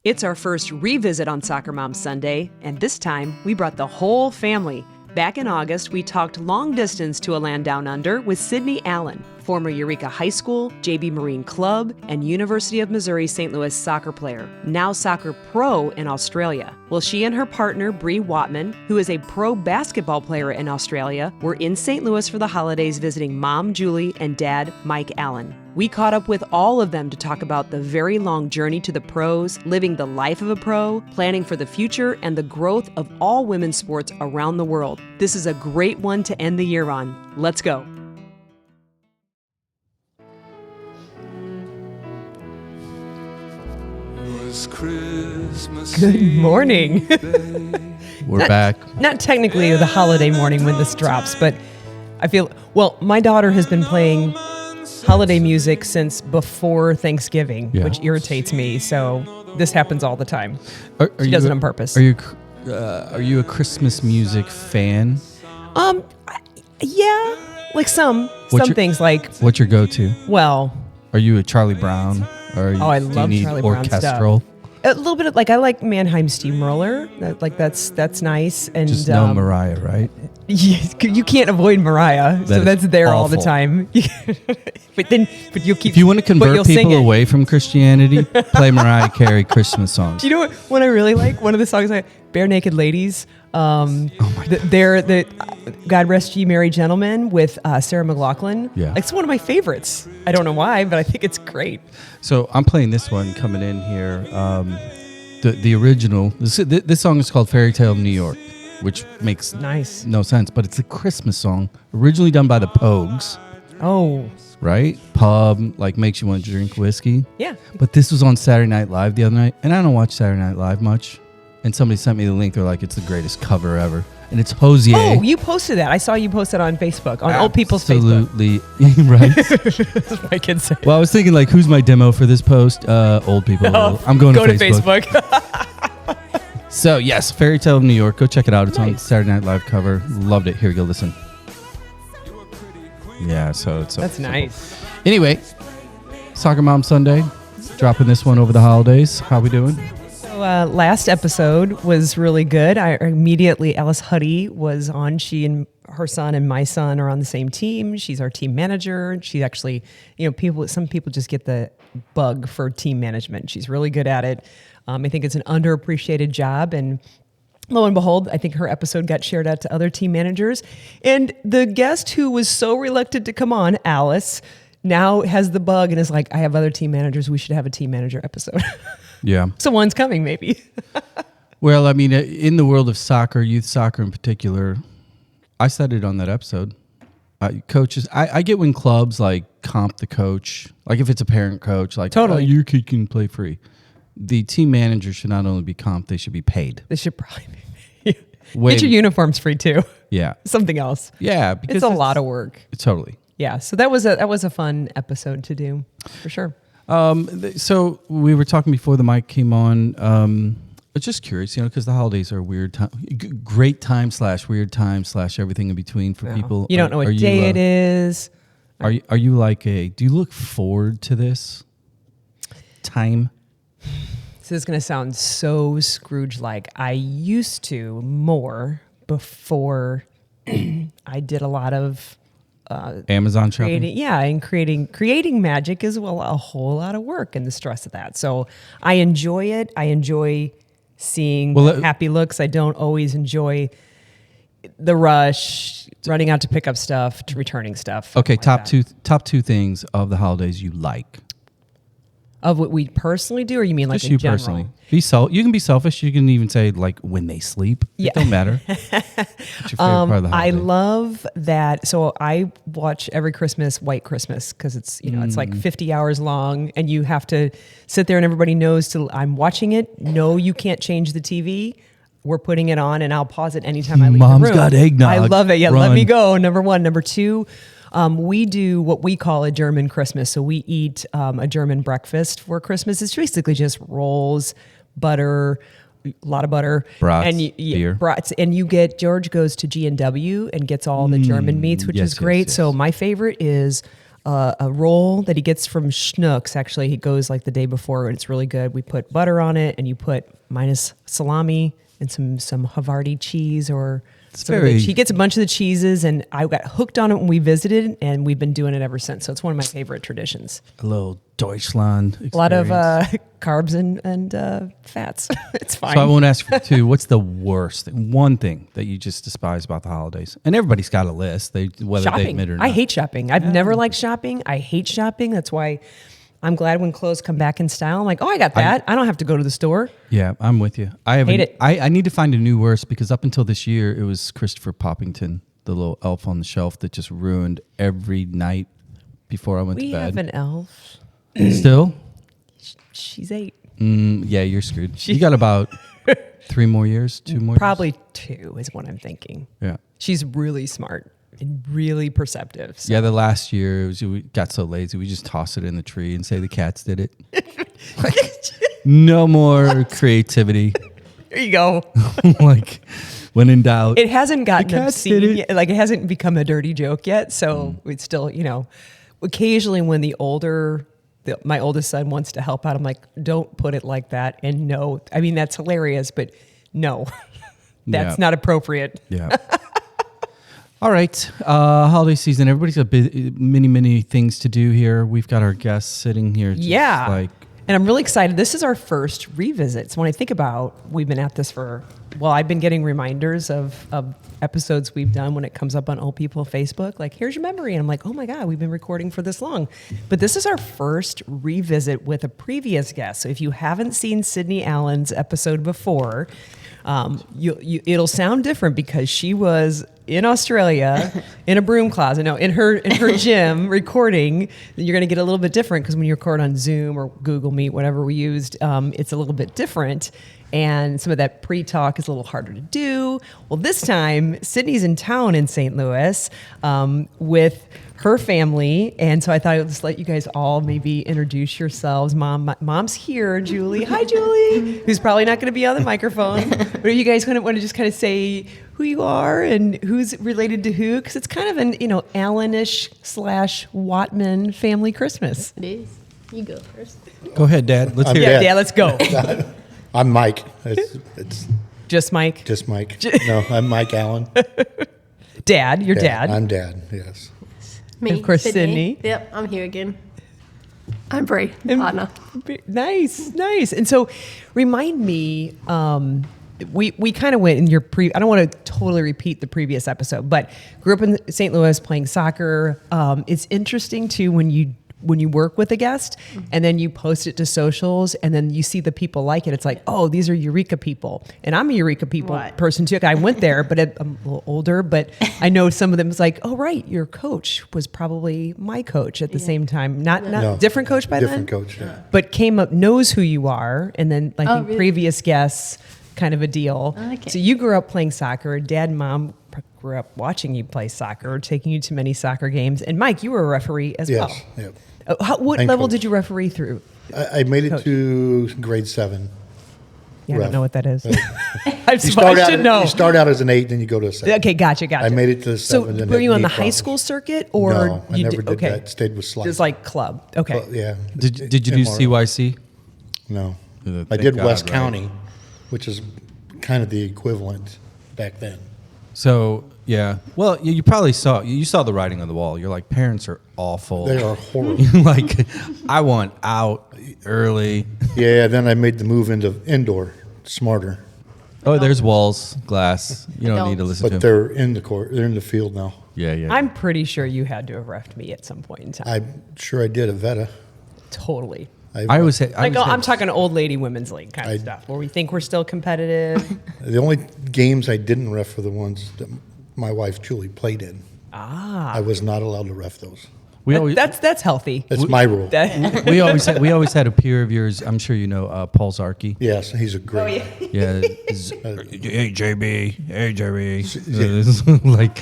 It's our first revisit on Soccer Mom Sunday, and this time we brought the whole family. Back in August, we talked long distance to a land down under with Sidney Allen, former Eureka High School, JB Marine Club, and University of Missouri St. Louis soccer player, now soccer pro in Australia. Well, she and her partner, Bree Whatman, who is a pro basketball player in Australia, were in St. Louis for the holidays visiting Mom Julie and Dad Mike Allen. We caught up with all of them to talk about the very long journey to the pros, living the life of a pro, planning for the future, and the growth of all women's sports around the world. This is a great one to end the year on. Let's go. Good morning. We're back. Not technically the holiday morning when this drops, but I feel, well, my daughter has been playing holiday music since before Thanksgiving, which irritates me. So this happens all the time. She does it on purpose. Are you a Christmas music fan? Yeah, like some things. Like, what's your go-to? Well, are you a Charlie Brown? Or I love Charlie Brown orchestral stuff. A little bit of, like, I like Mannheim Steamroller. That's nice. And just no Mariah, right? You can't avoid Mariah, so that's there awful. all the time. but you'll keep. If you want to convert people away from Christianity, play Mariah Carey Christmas songs. Do you know what I really like? One of the songs, Bare Naked Ladies. Oh my God. They're the God Rest Ye Merry Gentlemen with Sarah McLachlan. Yeah, it's one of my favorites. I don't know why, but I think it's great. So I'm playing this one coming in here. The original. This song is called "Fairy Tale of New York," which makes no sense, but it's a Christmas song originally done by the Pogues. Oh, right, pub, like, makes you want to drink whiskey. Yeah, but this was on Saturday Night Live the other night, and I don't watch Saturday Night Live much. And somebody sent me the link. They're like, it's the greatest cover ever. And it's Hosier. Oh, you posted that. I saw you post it on Facebook, on Old People's Facebook. Absolutely. Right. That's what my kids say. Well, I was thinking, like, who's my demo for this post? Old people. I'm going to Facebook. So, yes, Fairy Tale of New York. Go check it out. It's on Saturday Night Live cover. Loved it. Here we go. Listen. Yeah, so it's that's nice. Anyway, Soccer Mom Sunday. Dropping this one over the holidays. How we doing? Last episode was really good. Alice Huddy was on. She and her son and my son are on the same team. She's our team manager. She actually, some people just get the bug for team management. She's really good at it. I think it's an underappreciated job, and lo and behold, I think her episode got shared out to other team managers. And the guest who was so reluctant to come on, Alice, now has the bug and is like, I have other team managers. We should have a team manager episode. Yeah. So one's coming, maybe. Well, I mean, in the world of soccer, youth soccer in particular, I said it on that episode. Coaches, I get when clubs like comp the coach, like if it's a parent coach, like, totally, your kid can play free. The team manager should not only be comped, they should be paid. They should probably be paid. Get your uniforms free too. Yeah. Something else. Yeah, because it's a lot of work. Totally. Yeah. So that was a fun episode to do, for sure. So we were talking before the mic came on. I was just curious, because the holidays are a weird time, great time / weird time / everything in between for people. You don't know what day it is. Are you like do you look forward to this time? This is going to sound so Scrooge-like. I used to more before I did a lot of Amazon shopping. And creating magic is, well, a whole lot of work and the stress of that. So I enjoy it. I enjoy seeing happy looks. I don't always enjoy the rush, running out to pick up stuff, to returning stuff. Okay, top two things of the holidays you like. Of what we personally do, or you mean like just in general? Personally? You can be selfish. You can even say, like, when they sleep. Yeah. It don't matter. What's your favorite part of the holiday? I love that. So I watch every Christmas White Christmas because it's it's like 50 hours long, and you have to sit there and everybody knows I'm watching it. No, you can't change the TV. We're putting it on, and I'll pause it anytime I leave the room. Mom's got eggnog. I love it. Yeah, Run. Let me go. Number one. Number two, we do what we call a German Christmas. So we eat a German breakfast for Christmas. It's basically just rolls, butter, a lot of butter, brats, and beer. Brats, and George goes to G&W and gets all the German meats, which is great. Yes. So my favorite is a roll that he gets from Schnucks. Actually, he goes like the day before, and it's really good. We put butter on it, and you put minus salami and some Havarti cheese or. He gets a bunch of the cheeses, and I got hooked on it when we visited, and we've been doing it ever since. So it's one of my favorite traditions. A little Deutschland experience. A lot of carbs and fats. It's fine. So I won't ask for two. What's the worst thing? One thing that you just despise about the holidays? And everybody's got a list, whether they admit it or not. I hate shopping. I've never liked shopping. I hate shopping. That's why I'm glad when clothes come back in style. I'm like, oh, I got that. I don't have to go to the store. Yeah, I'm with you. Hate it. I need to find a new worst because up until this year, it was Christopher Poppington, the little elf on the shelf that just ruined every night before I went to bed. We have an elf. Still? She's 8. Yeah, you're screwed. You got about 3 more years, 2 more Probably years? 2 is what I'm thinking. Yeah. She's really smart and really perceptive. So. Yeah, the last year we got so lazy, we just toss it in the tree and say the cats did it. No more creativity. There you go. Like, when in doubt. It hasn't gotten obscene it. yet. Like, it hasn't become a dirty joke yet. So it's still, occasionally when my oldest son wants to help out, I'm like, don't put it like that. And no, I mean, that's hilarious, but no, that's not appropriate. Yeah. All right. Holiday season. Everybody's got many things to do here. We've got our guests sitting here. And I'm really excited. This is our first revisit. So when I think about, we've been at this I've been getting reminders of episodes we've done when it comes up on Old People Facebook. Like, here's your memory. And I'm like, oh my God, we've been recording for this long. But this is our first revisit with a previous guest. So if you haven't seen Sidney Allen's episode before, it'll sound different because she was in Australia in a broom closet. No, in her gym recording. You're going to get a little bit different because when you record on Zoom or Google Meet, whatever we used, it's a little bit different. And some of that pre-talk is a little harder to do. Well, this time, Sidney's in town in St. Louis with her family. And so I thought I'd just let you guys all maybe introduce yourselves. Mom's here, Julie. Hi, Julie. Who's probably not going to be on the microphone. But are you guys going to want to just kind of say who you are and who's related to who? Because it's kind of an, Allenish / Whatman family Christmas. It is. You go first. Go ahead, Dad. Let's hear it. Yeah, let's go. I'm Mike. It's just Mike? Just Mike. No, I'm Mike Allen. Dad, your dad. I'm Dad, yes. Me, and of course, Sidney. Yep, I'm here again. I'm Bree, partner. Nice. And so remind me, we kind of went in your I don't want to totally repeat the previous episode, but grew up in St. Louis playing soccer. It's interesting too when you work with a guest and then you post it to socials and then you see the people like it. It's like, oh, these are Eureka people. And I'm a Eureka person too. I went there, but I'm a little older, but I know some of them is like, oh, right. Your coach was probably my coach at the same time. Not different coach by different then? Different coach, yeah. But came up, knows who you are. And then really? Previous guests kind of a deal. Okay. So you grew up playing soccer. Dad and mom grew up watching you play soccer, taking you to many soccer games. And Mike, you were a referee as well. Yes, yeah. What level did you referee through? I made it to grade 7. Yeah, I don't know what that is. I should know. You start out as an 8, then you go to a 7. Okay, gotcha. I made it to the 7. So were you on the high school circuit? Or no, I never did that. Stayed with Slide. Just like club. Okay. Yeah. Did you do CYC? No. Thank I did God, West right? County, which is kind of the equivalent back then. So, yeah. Well, you probably saw the writing on the wall. You're like, parents are awful. They are horrible. Like, I want out early. Yeah, then I made the move into indoor, smarter. Oh, there's walls, glass. You don't need to listen to But them. they're in the court. They're in the field now. Yeah. I'm pretty sure you had to have reffed me at some point in time. I'm sure I did a Veta. Totally. I'm talking old lady women's league kind of stuff, where we think we're still competitive. The only games I didn't ref for the ones that my wife Julie played in. I was not allowed to ref those. That's healthy. That's my rule. we always had a peer of yours. I'm sure you know Paul Zarky. Yes, he's a great. Oh, yeah. Hey JB. Like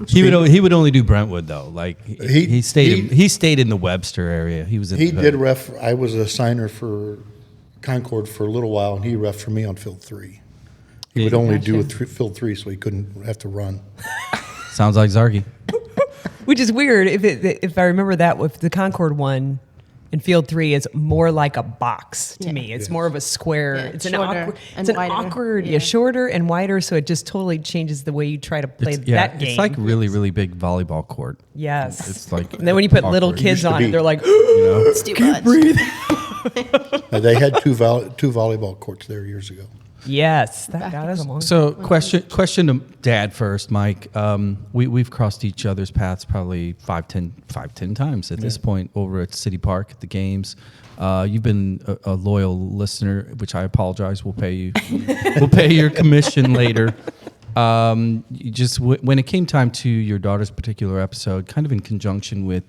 he would only do Brentwood though. Like he stayed in the Webster area. He was in he did ref. I was a signer for Concord for a little while, and he ref for me on field 3. He would only do field 3, so he couldn't have to run. Sounds like Zarky. Which is weird. If I remember that with the Concord one in Field 3, it's more like a box to me. It's more of a square. Yeah, it's shorter an awkward, shorter and wider. So it just totally changes the way you try to play that game. It's like really, really big volleyball court. Yes. It's like, and then when you put little awkward. kids on it, be. they're like, It's too much. breathe. They had two volleyball courts there years ago. Yes, that is a long. So question to Dad first, Mike. We've crossed each other's paths probably 5-10 times at this point over at City Park at the games. You've been a loyal listener, which I apologize. We'll pay you. We'll pay your commission later. When it came time to your daughter's particular episode, kind of in conjunction with,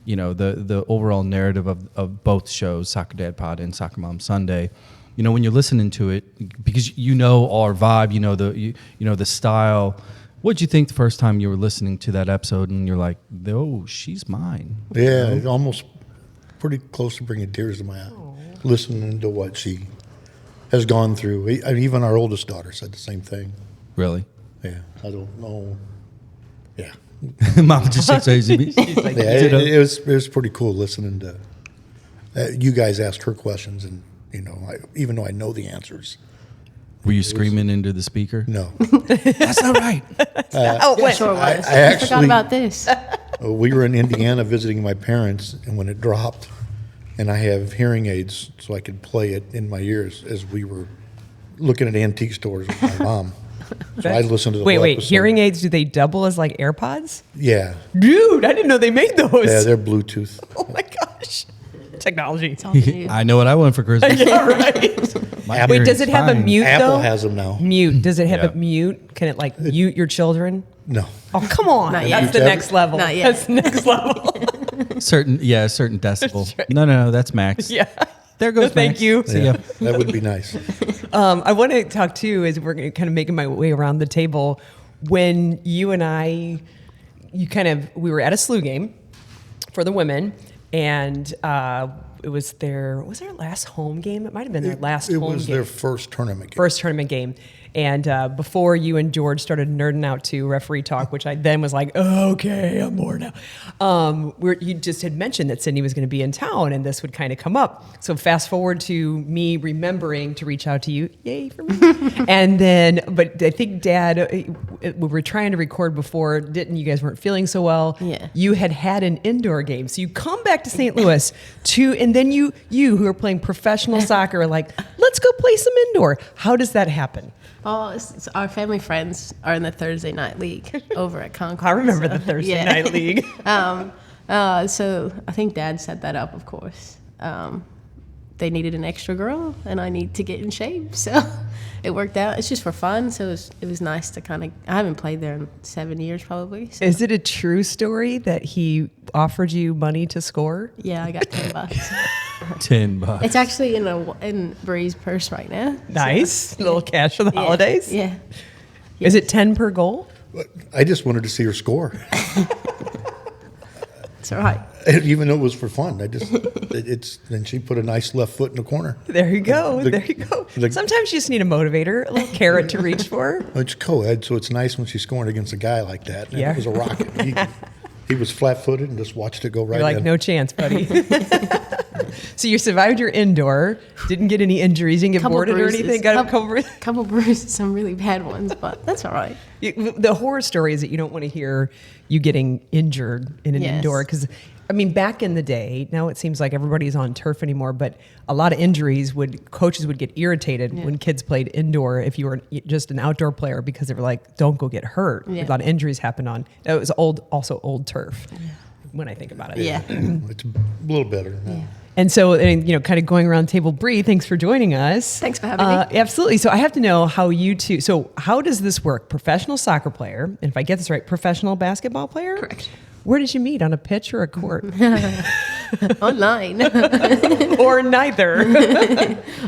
the overall narrative of both shows, Soccer Dad Pod and Soccer Mom Sunday. When you're listening to it, because our vibe, the style. What'd you think the first time you were listening to that episode and you're like, oh, she's mine? Yeah, it's almost pretty close to bringing tears to my eye, listening to what she has gone through. Even our oldest daughter said the same thing. Really? Yeah, I don't know. Yeah. Mom just shakes her head. It was pretty cool listening to you guys asked her questions, and even though I know the answers. Were you screaming into the speaker? No. That's not right. Sure was. I actually forgot about this. We were in Indiana visiting my parents, and when it dropped, and I have hearing aids so I could play it in my ears as we were looking at antique stores with my mom. So I listened to the whole episode. Hearing aids, do they double as like AirPods? Yeah. Dude, I didn't know they made those. Yeah, they're Bluetooth. Oh my gosh. Technology. It's all new. I know what I want for Christmas. Yeah, right. My Wait, does hearing's it have a fine. mute though? Apple has them now. Mute. Does it have Yeah. a mute? Can it like mute your children? No. Oh, come on. Not yet. That's the next level. Not yet. That's the next level. Certain decibel. right. No, that's max. Yeah. There goes Thank Max. you. See ya. That would be nice. I want to talk too, as we're kind of making my way around the table, when you and I, we were at a SLU game for the women, and was their last home game? It might have been their last home game. It was their first tournament game. First tournament game. And before you and George started nerding out to referee talk, which I then was like, oh, okay, I'm more now. You just had mentioned that Sidney was going to be in town and this would kind of come up. So fast forward to me remembering to reach out to you. Yay for me. And then, but I think Dad, we were trying to record before, you guys weren't feeling so well. Yeah. You had an indoor game. So you come back to St. Louis and then you who are playing professional soccer are like, let's go play some indoor. How does that happen? Oh, it's our family friends are in the Thursday night league over at Concord. I remember the Thursday night league. So I think Dad set that up, of course. They needed an extra girl, and I need to get in shape, so it worked out. It's just for fun, so it was nice to kind of. I haven't played there in 7 years, probably. So. Is it a true story that he offered you money to score? Yeah, I got $10. $10. It's actually in Bree's purse right now. Nice. So, A little cash for the yeah, holidays. Yeah. Is it 10 per goal? But I just wanted to see her score. It's all right. Even though it was for fun. Then she put a nice left foot in the corner. There you go. The- there you go. the- Sometimes you just need a motivator, a little carrot to reach for. It's co-ed, so it's nice when she's scoring against a guy like that. And Yeah. It was a rocket. He was flat-footed and just watched it go right You're like, in. no chance, buddy. So you survived your indoor, didn't get any injuries, didn't get boarded bruises. or anything, got a couple Couple bruises, some really bad ones, but that's all right. The horror story is that you don't want to hear you getting injured in an Yes. indoor because, back in the day, now it seems like everybody's on turf anymore, but a lot of injuries coaches would get irritated when kids played indoor if you were just an outdoor player because they were like, don't go get hurt. Yeah. A lot of injuries happen it was also old turf when I think about it. Yeah. It's a little better. Yeah. And so, kind of going around table, Bree, thanks for joining us. Thanks for having me. Absolutely. So I have to know how you two, so how does this work? Professional soccer player, and if I get this right, professional basketball player? Correct. Where did you meet, on a pitch or a court? Online. Or neither?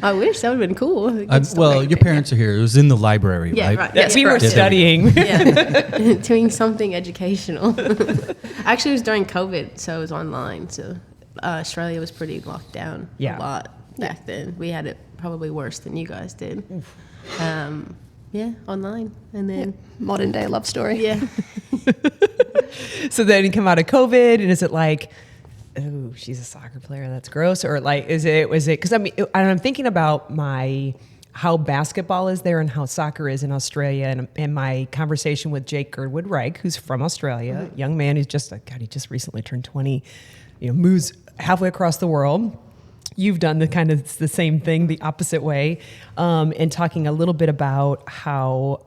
I wish that would have been cool. Your parents are here. It was in the library, Yeah, right? right. Yes, we were correct. studying. Yeah, doing something educational. Actually, it was during COVID, so it was online. So Australia was pretty locked down Yeah. a lot back then. We had it probably worse than you guys did. Yeah, online, and then Modern day love story. yeah. So then you come out of COVID, and is it like, oh, she's a soccer player, that's gross? Or like, was it, because I mean, I'm thinking about how basketball is there and how soccer is in Australia, and my conversation with Jake Girdwood-Reich, who's from Australia, young man who's he just recently turned 20, moves halfway across the world. You've done the same thing, the opposite way, and talking a little bit about how,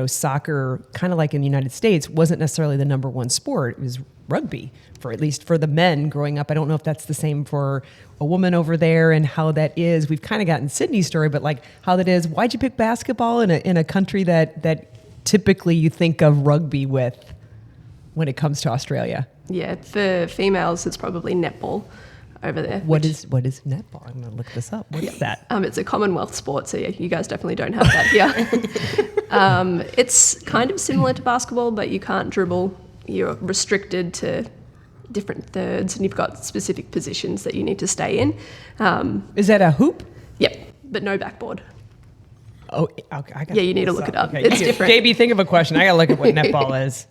soccer, kind of like in the United States, wasn't necessarily the number one sport. It was rugby, at least for the men growing up. I don't know if that's the same for a woman over there and how that is. We've kind of gotten Sydney's story, but like how that is. Why'd you pick basketball in a country that typically you think of rugby with when it comes to Australia? Yeah, for females, it's probably netball over there. What is netball? I'm going to look this up. What is that? It's a Commonwealth sport, so yeah, you guys definitely don't have that here. It's kind of similar to basketball, but you can't dribble. You're restricted to different thirds, and you've got specific positions that you need to stay in. Is that a hoop? Yep, but no backboard. Oh, okay. Yeah, you need to look it up. Okay. It's different. JB, think of a question. I got to look at what netball is.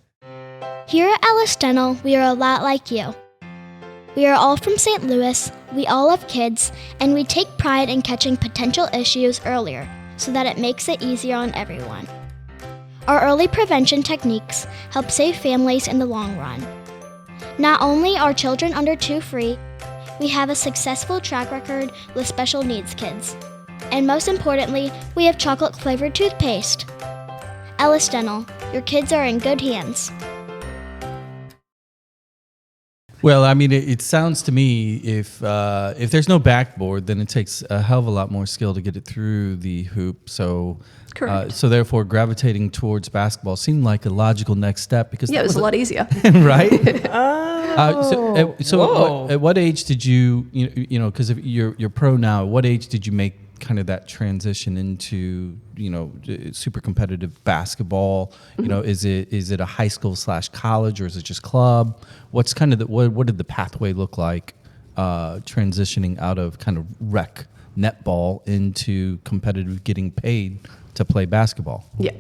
Here at Alice Dental, we are a lot like you. We are all from St. Louis, we all have kids, and we take pride in catching potential issues earlier so that it makes it easier on everyone. Our early prevention techniques help save families in the long run. Not only are children under 2 free, we have a successful track record with special needs kids. And most importantly, we have chocolate-flavored toothpaste. Alice Dental, your kids are in good hands. Well, I mean, it sounds to me if there's no backboard, then it takes a hell of a lot more skill to get it through the hoop. So, correct. So therefore, gravitating towards basketball seemed like a logical next step because it was a lot easier, right? Whoa. At what age did you because you're pro now? At what age did you make kind of that transition into super competitive basketball? Is it a high school / college, or is it just club? What's kind of what did the pathway look like transitioning out of kind of rec netball into competitive, getting paid to play basketball? Yeah,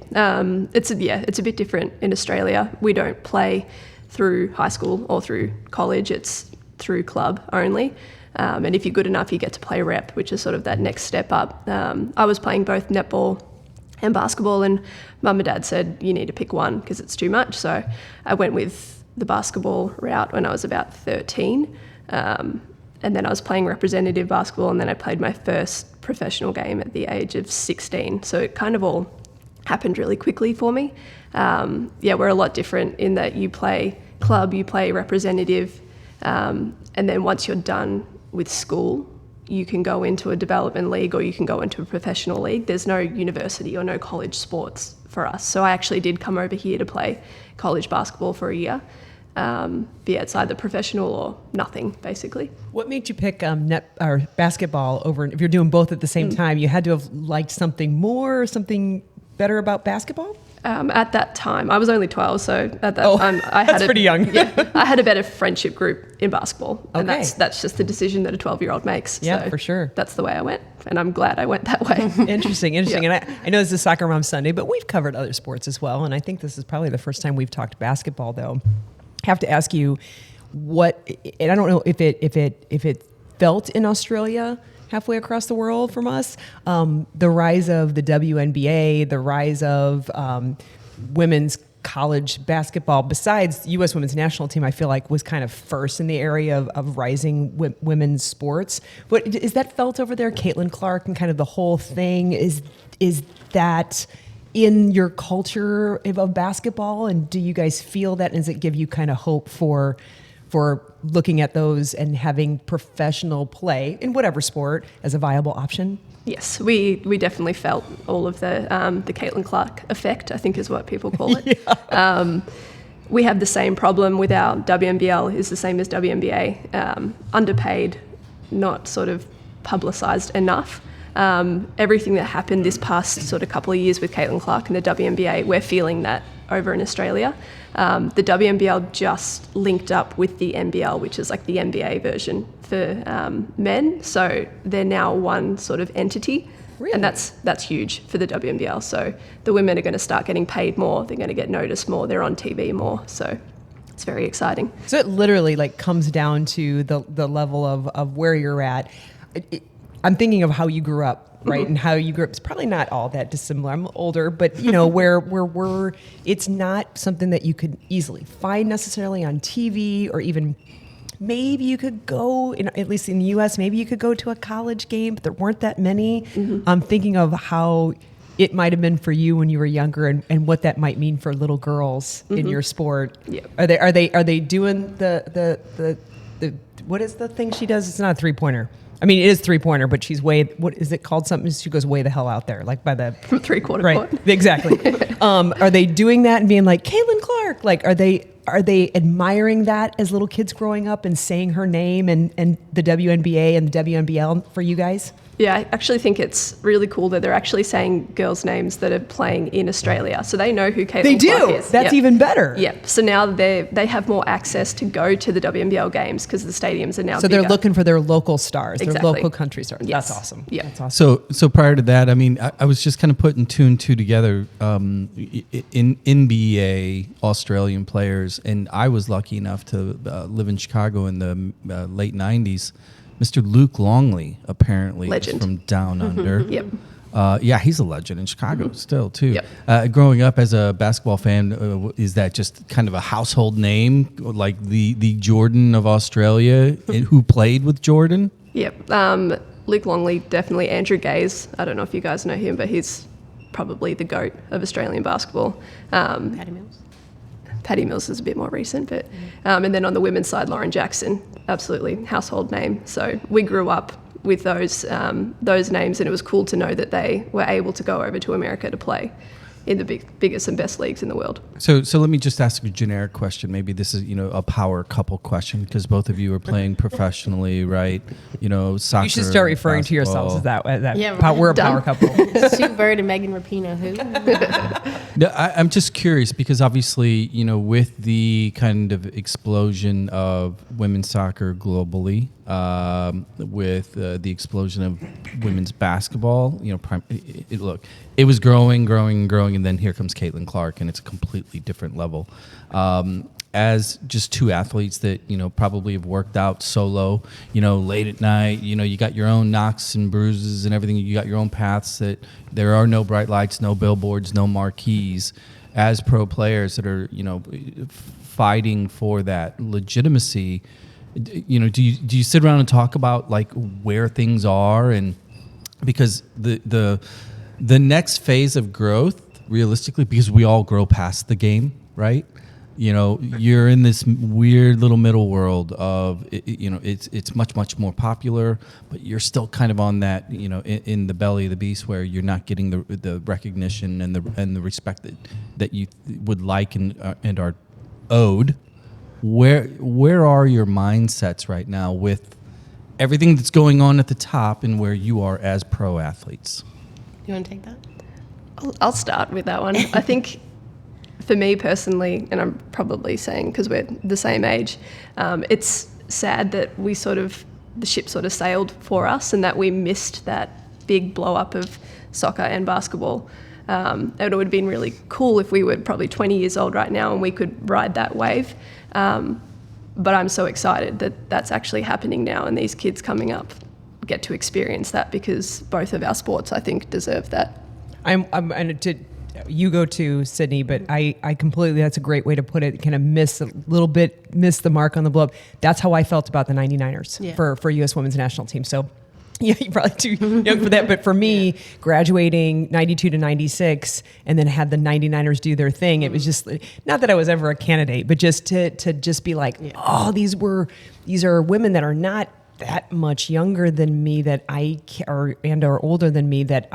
it's a bit different in Australia. We don't play through high school or through college. It's through club only. And if you're good enough, you get to play rep, which is sort of that next step up. I was playing both netball and basketball, and Mum and Dad said, you need to pick one because it's too much. So I went with the basketball route when I was about 13. And then I was playing representative basketball, and then I played my first professional game at the age of 16. So it kind of all happened really quickly for me. We're a lot different in that you play club, you play representative, and then once you're done with school, you can go into a development league or you can go into a professional league. There's no university or no college sports for us. So I actually did come over here to play college basketball for a year. It's either professional or nothing, basically. What made you pick basketball over? If you're doing both at the same time, you had to have liked something more, or something better about basketball? At that time, I was only 12, so at that time I had pretty young. I had a better friendship group in basketball, and Okay. that's just the decision that a 12-year-old makes. Yeah, so for sure. That's the way I went, and I'm glad I went that way. Interesting. Yeah. And I know this is Soccer Mom Sunday, but we've covered other sports as well, and I think this is probably the first time we've talked basketball, though. I have to ask you and I don't know if it felt in Australia halfway across the world from us, the rise of the WNBA, the rise of women's college basketball, besides U.S. women's national team, I feel like was kind of first in the area of rising women's sports. But is that felt over there? Caitlin Clark and kind of the whole thing, is that in your culture of basketball? And do you guys feel that? And does it give you kind of hope for looking at those and having professional play in whatever sport as a viable option? Yes, we definitely felt all of the Caitlin Clark effect, I think is what people call it. Yeah. We have the same problem with our WNBL, is the same as WNBA, underpaid, not sort of publicised enough. Everything that happened this past sort of couple of years with Caitlin Clark and the WNBA, we're feeling that over in Australia. The WNBL just linked up with the NBL, which is like the NBA version for men. So they're now one sort of entity. Really? And that's huge for the WNBL. So the women are going to start getting paid more. They're going to get noticed more. They're on TV more. So it's very exciting. So it literally like comes down to the level of where you're at. I'm thinking of how you grew up, right? And how you grew up. It's probably not all that dissimilar. I'm older, but you know, where we're, it's not something that you could easily find necessarily on TV, or even maybe you could go, at least in the U.S., maybe you could go to a college game, but there weren't that many. I'm thinking of how it might have been for you when you were younger, and what that might mean for little girls in your sport. Yep. Are they doing the what is the thing she does? It's not a 3-pointer. I mean, it is 3-pointer, but she's what is it called? Something, she goes way the hell out there, like by the From 3/4 right, court. exactly. Are they doing that and being like Caitlin Clark? Like, are they admiring that as little kids growing up and saying her name and the WNBA and the WNBL for you guys? Yeah, I actually think it's really cool that they're actually saying girls' names that are playing in Australia. So they know who Caitlin Clark is. That's Yep. even better. Yep. So now they have more access to go to the WNBL games because the stadiums are now So bigger. they're looking for their local stars, Exactly. their local country stars. Yes. That's awesome. Yeah. That's awesome. So prior to that, I mean, I was just kind of putting 2 and 2 together. In NBA Australian players, and I was lucky enough to live in Chicago in the late '90s. Mr. Luke Longley apparently is Legend. from down under. Yep. Yeah, he's a legend in Chicago still too. Yep. Growing up as a basketball fan, is that just kind of a household name, like the Jordan of Australia, who played with Jordan? Yep. Luke Longley, definitely. Andrew Gaze. I don't know if you guys know him, but he's probably the GOAT of Australian basketball. Patty Mills. Patty Mills is a bit more recent, but and then on the women's side, Lauren Jackson, absolutely household name. So we grew up with those names, and it was cool to know that they were able to go over to America to play in the biggest and best leagues in the world. So let me just ask a generic question. Maybe this is a power couple question, because both of you are playing professionally, right? Soccer. You should start referring to yourselves as basketball. that. Yeah, We're a done. power couple. Sue Bird and Megan Rapinoe, who? No, I'm just curious because obviously, with the kind of explosion of women's soccer globally, with the explosion of women's basketball, look, it was growing, and then here comes Caitlin Clark, and it's a completely different level. As just two athletes that probably have worked out solo, late at night, you got your own knocks and bruises and everything. You got your own paths. That there are no bright lights, no billboards, no marquees. As pro players that are fighting for that legitimacy, do you sit around and talk about like where things are, and because the next phase of growth, realistically, because we all grow past the game, right? You're in this weird little middle world of, it's much more popular, but you're still kind of on that, in the belly of the beast where you're not getting the recognition and the respect that you would like and are owed. Where are your mindsets right now with everything that's going on at the top and where you are as pro athletes? You want to take that? I'll start with that one. I think for me personally, and I'm probably saying because we're the same age, it's sad that the ship sort of sailed for us and that we missed that big blow up of soccer and basketball. And it would have been really cool if we were probably 20 years old right now and we could ride that wave. But I'm so excited that that's actually happening now, and these kids coming up get to experience that, because both of our sports, I think, deserve that. You go to Sydney, but I completely, that's a great way to put it, kind of miss the mark on the blow up. That's how I felt about the 99ers for U.S. women's national team. So yeah, you probably too young for that. But for me, graduating 92 to 96 and then had the 99ers do their thing, it was just, not that I was ever a candidate, but just to just be like, oh, these are women that are not that much younger than me or older than me that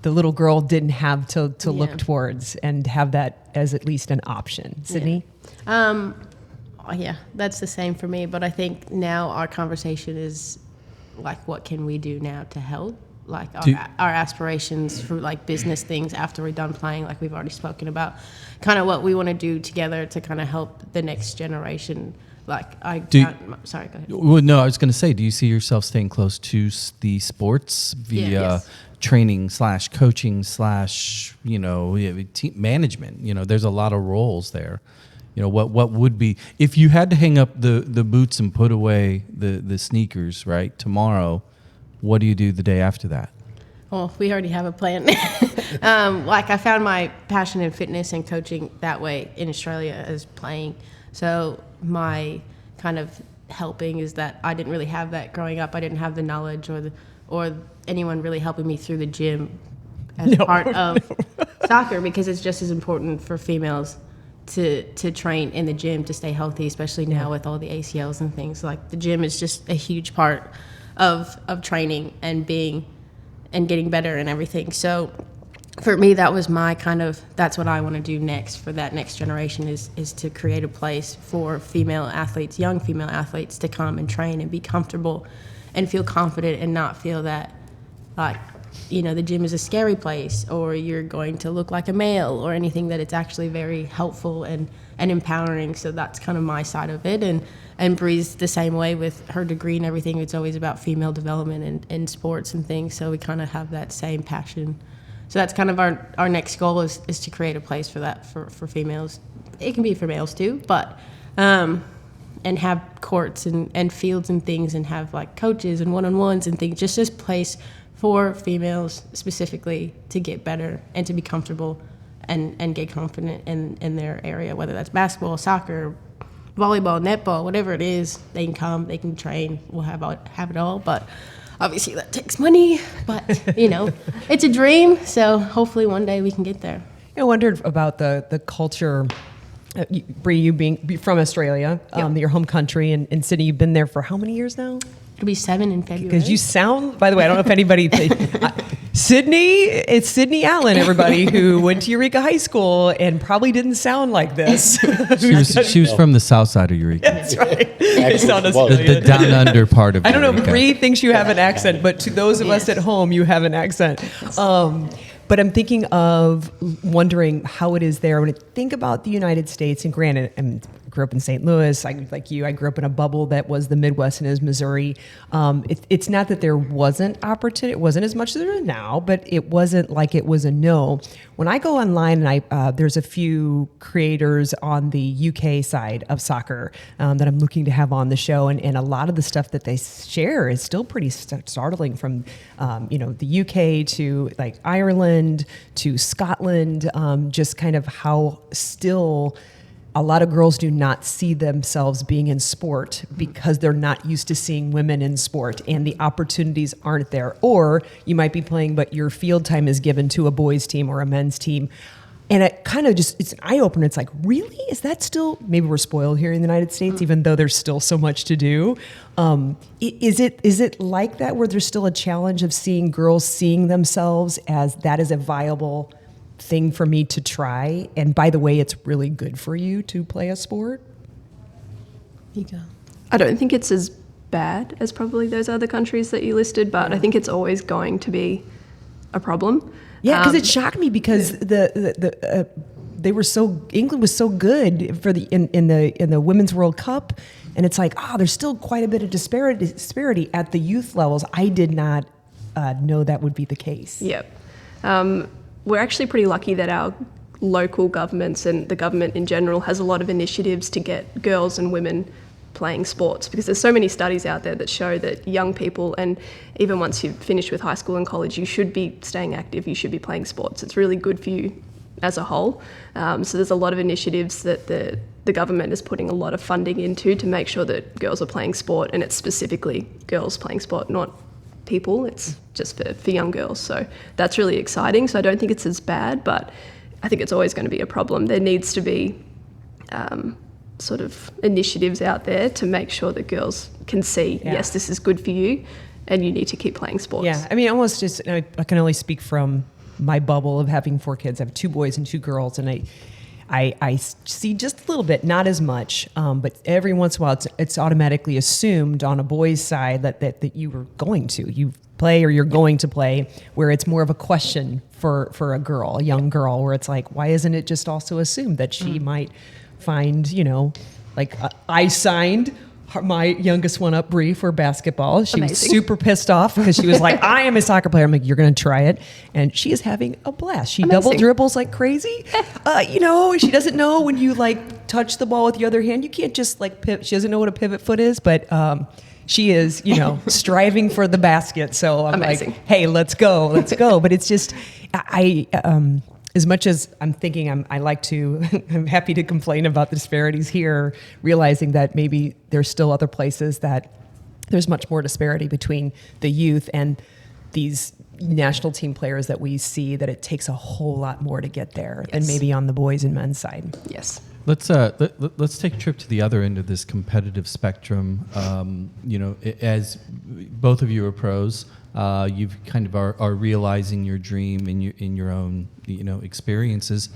the little girl didn't have to look towards and have that as at least an option. Sydney? Yeah, that's the same for me. But I think now our conversation is like, what can we do now to help? Like our aspirations for like business things after we're done playing, like we've already spoken about, kind of what we want to do together to kind of help the next generation. Sorry, go ahead. Well, no, I was going to say, do you see yourself staying close to the sports via training / coaching / team management. There's a lot of roles there. What would be, if you had to hang up the boots and put away the sneakers, right, tomorrow, what do you do the day after that? Well, we already have a plan. I found my passion in fitness and coaching that way in Australia as playing. So my kind of helping is that I didn't really have that growing up. I didn't have the knowledge or anyone really helping me through the gym as part of soccer, because it's just as important for females to train in the gym to stay healthy, especially now with all the ACLs and things. Like, the gym is just a huge part of training and getting better and everything. So for me, that was my that's what I want to do next for that next generation is to create a place for female athletes, young female athletes, to come and train and be comfortable and feel confident and not feel that the gym is a scary place or you're going to look like a male or anything, that it's actually very helpful and empowering. So that's kind of my side of it. And Bree's the same way with her degree and everything. It's always about female development and sports and things. So we kind of have that same passion. So that's kind of our next goal is to create a place for that for females. It can be for males too, but and have courts and fields and things, and have like coaches and one-on-ones and things. Just this place for females specifically to get better and to be comfortable and get confident in their area, whether that's basketball, soccer, volleyball, netball, whatever it is. They can come, they can train, we'll have it all. But obviously that takes money, but it's a dream. So hopefully one day we can get there. I wondered about the culture. Bree, you being from Australia, your home country, and Sydney, you've been there for how many years now? It'll be 7 in February. Because you sound, by the way, I don't know if anybody, it's Sidney Allen, everybody, who went to Eureka High School and probably didn't sound like this. She was from the south side of Eureka. That's right. The down under part of I don't know, Eureka. Bree thinks you have an accent, but to those of us at home, you have an accent. But I'm thinking of wondering how it is there. When I think about the United States, and granted, I grew up in St. Louis. I grew up in a bubble that was the Midwest and is Missouri. It's not that there wasn't opportunity. It wasn't as much as there is now, but it wasn't like it was a no. When I go online, and there's a few creators on the UK side of soccer that I'm looking to have on the show, and a lot of the stuff that they share is still pretty startling, from the UK to like Ireland to Scotland, just kind of how still a lot of girls do not see themselves being in sport because they're not used to seeing women in sport, and the opportunities aren't there. Or you might be playing, but your field time is given to a boys team or a men's team. And it kind of it's an eye-opener. It's like, really? Is that still, maybe we're spoiled here in the United States, even though there's still so much to do. Is it like that, where there's still a challenge of seeing girls seeing themselves as that is a viable thing for me to try? And by the way, it's really good for you to play a sport? You go. I don't think it's as bad as probably those other countries that you listed, but I think it's always going to be a problem. Yeah, because it shocked me, because they were England was so good for in the Women's World Cup, and it's like, there's still quite a bit of disparity at the youth levels. I did not know that would be the case. Yep. We're actually pretty lucky that our local governments and the government in general has a lot of initiatives to get girls and women playing sports, because there's so many studies out there that show that young people, and even once you've finished with high school and college, you should be staying active, you should be playing sports. It's really good for you as a whole. So there's a lot of initiatives that the government is putting a lot of funding into to make sure that girls are playing sport, and it's specifically girls playing sport, not people. It's just for young girls. So that's really exciting. So I don't think it's as bad, but I think it's always going to be a problem. There needs to be sort of initiatives out there to make sure that girls can see, yes, this is good for you, and you need to keep playing sports. Yeah, I mean, almost just, I can only speak from my bubble of having 4 kids. I have 2 boys and 2 girls, and I see just a little bit, not as much, but every once in a while it's automatically assumed on a boy's side that you were going to. You play or you're going to play, where it's more of a question for a girl, a young girl, where it's like, why isn't it just also assumed that she might find, like I signed my youngest one up, Bree, for basketball. She was Amazing. super pissed off because she was like, I am a soccer player. I'm like, you're going to try it. And she is having a blast. She double dribbles like crazy. She doesn't know when you like touch the ball with your other hand, you can't just like pivot. She doesn't know what a pivot foot is, but she is, striving for the basket. So I'm Amazing. like, hey, let's go. But it's just, as much as I'm thinking I'm happy to complain about the disparities here, realizing that maybe there's still other places that there's much more disparity between the youth and these national team players that we see, that it takes a whole lot more to get there than maybe on the boys and men's side. Yes. Let's take a trip to the other end of this competitive spectrum. As both of you are pros, you've kind of are realizing your dream in your own experiences.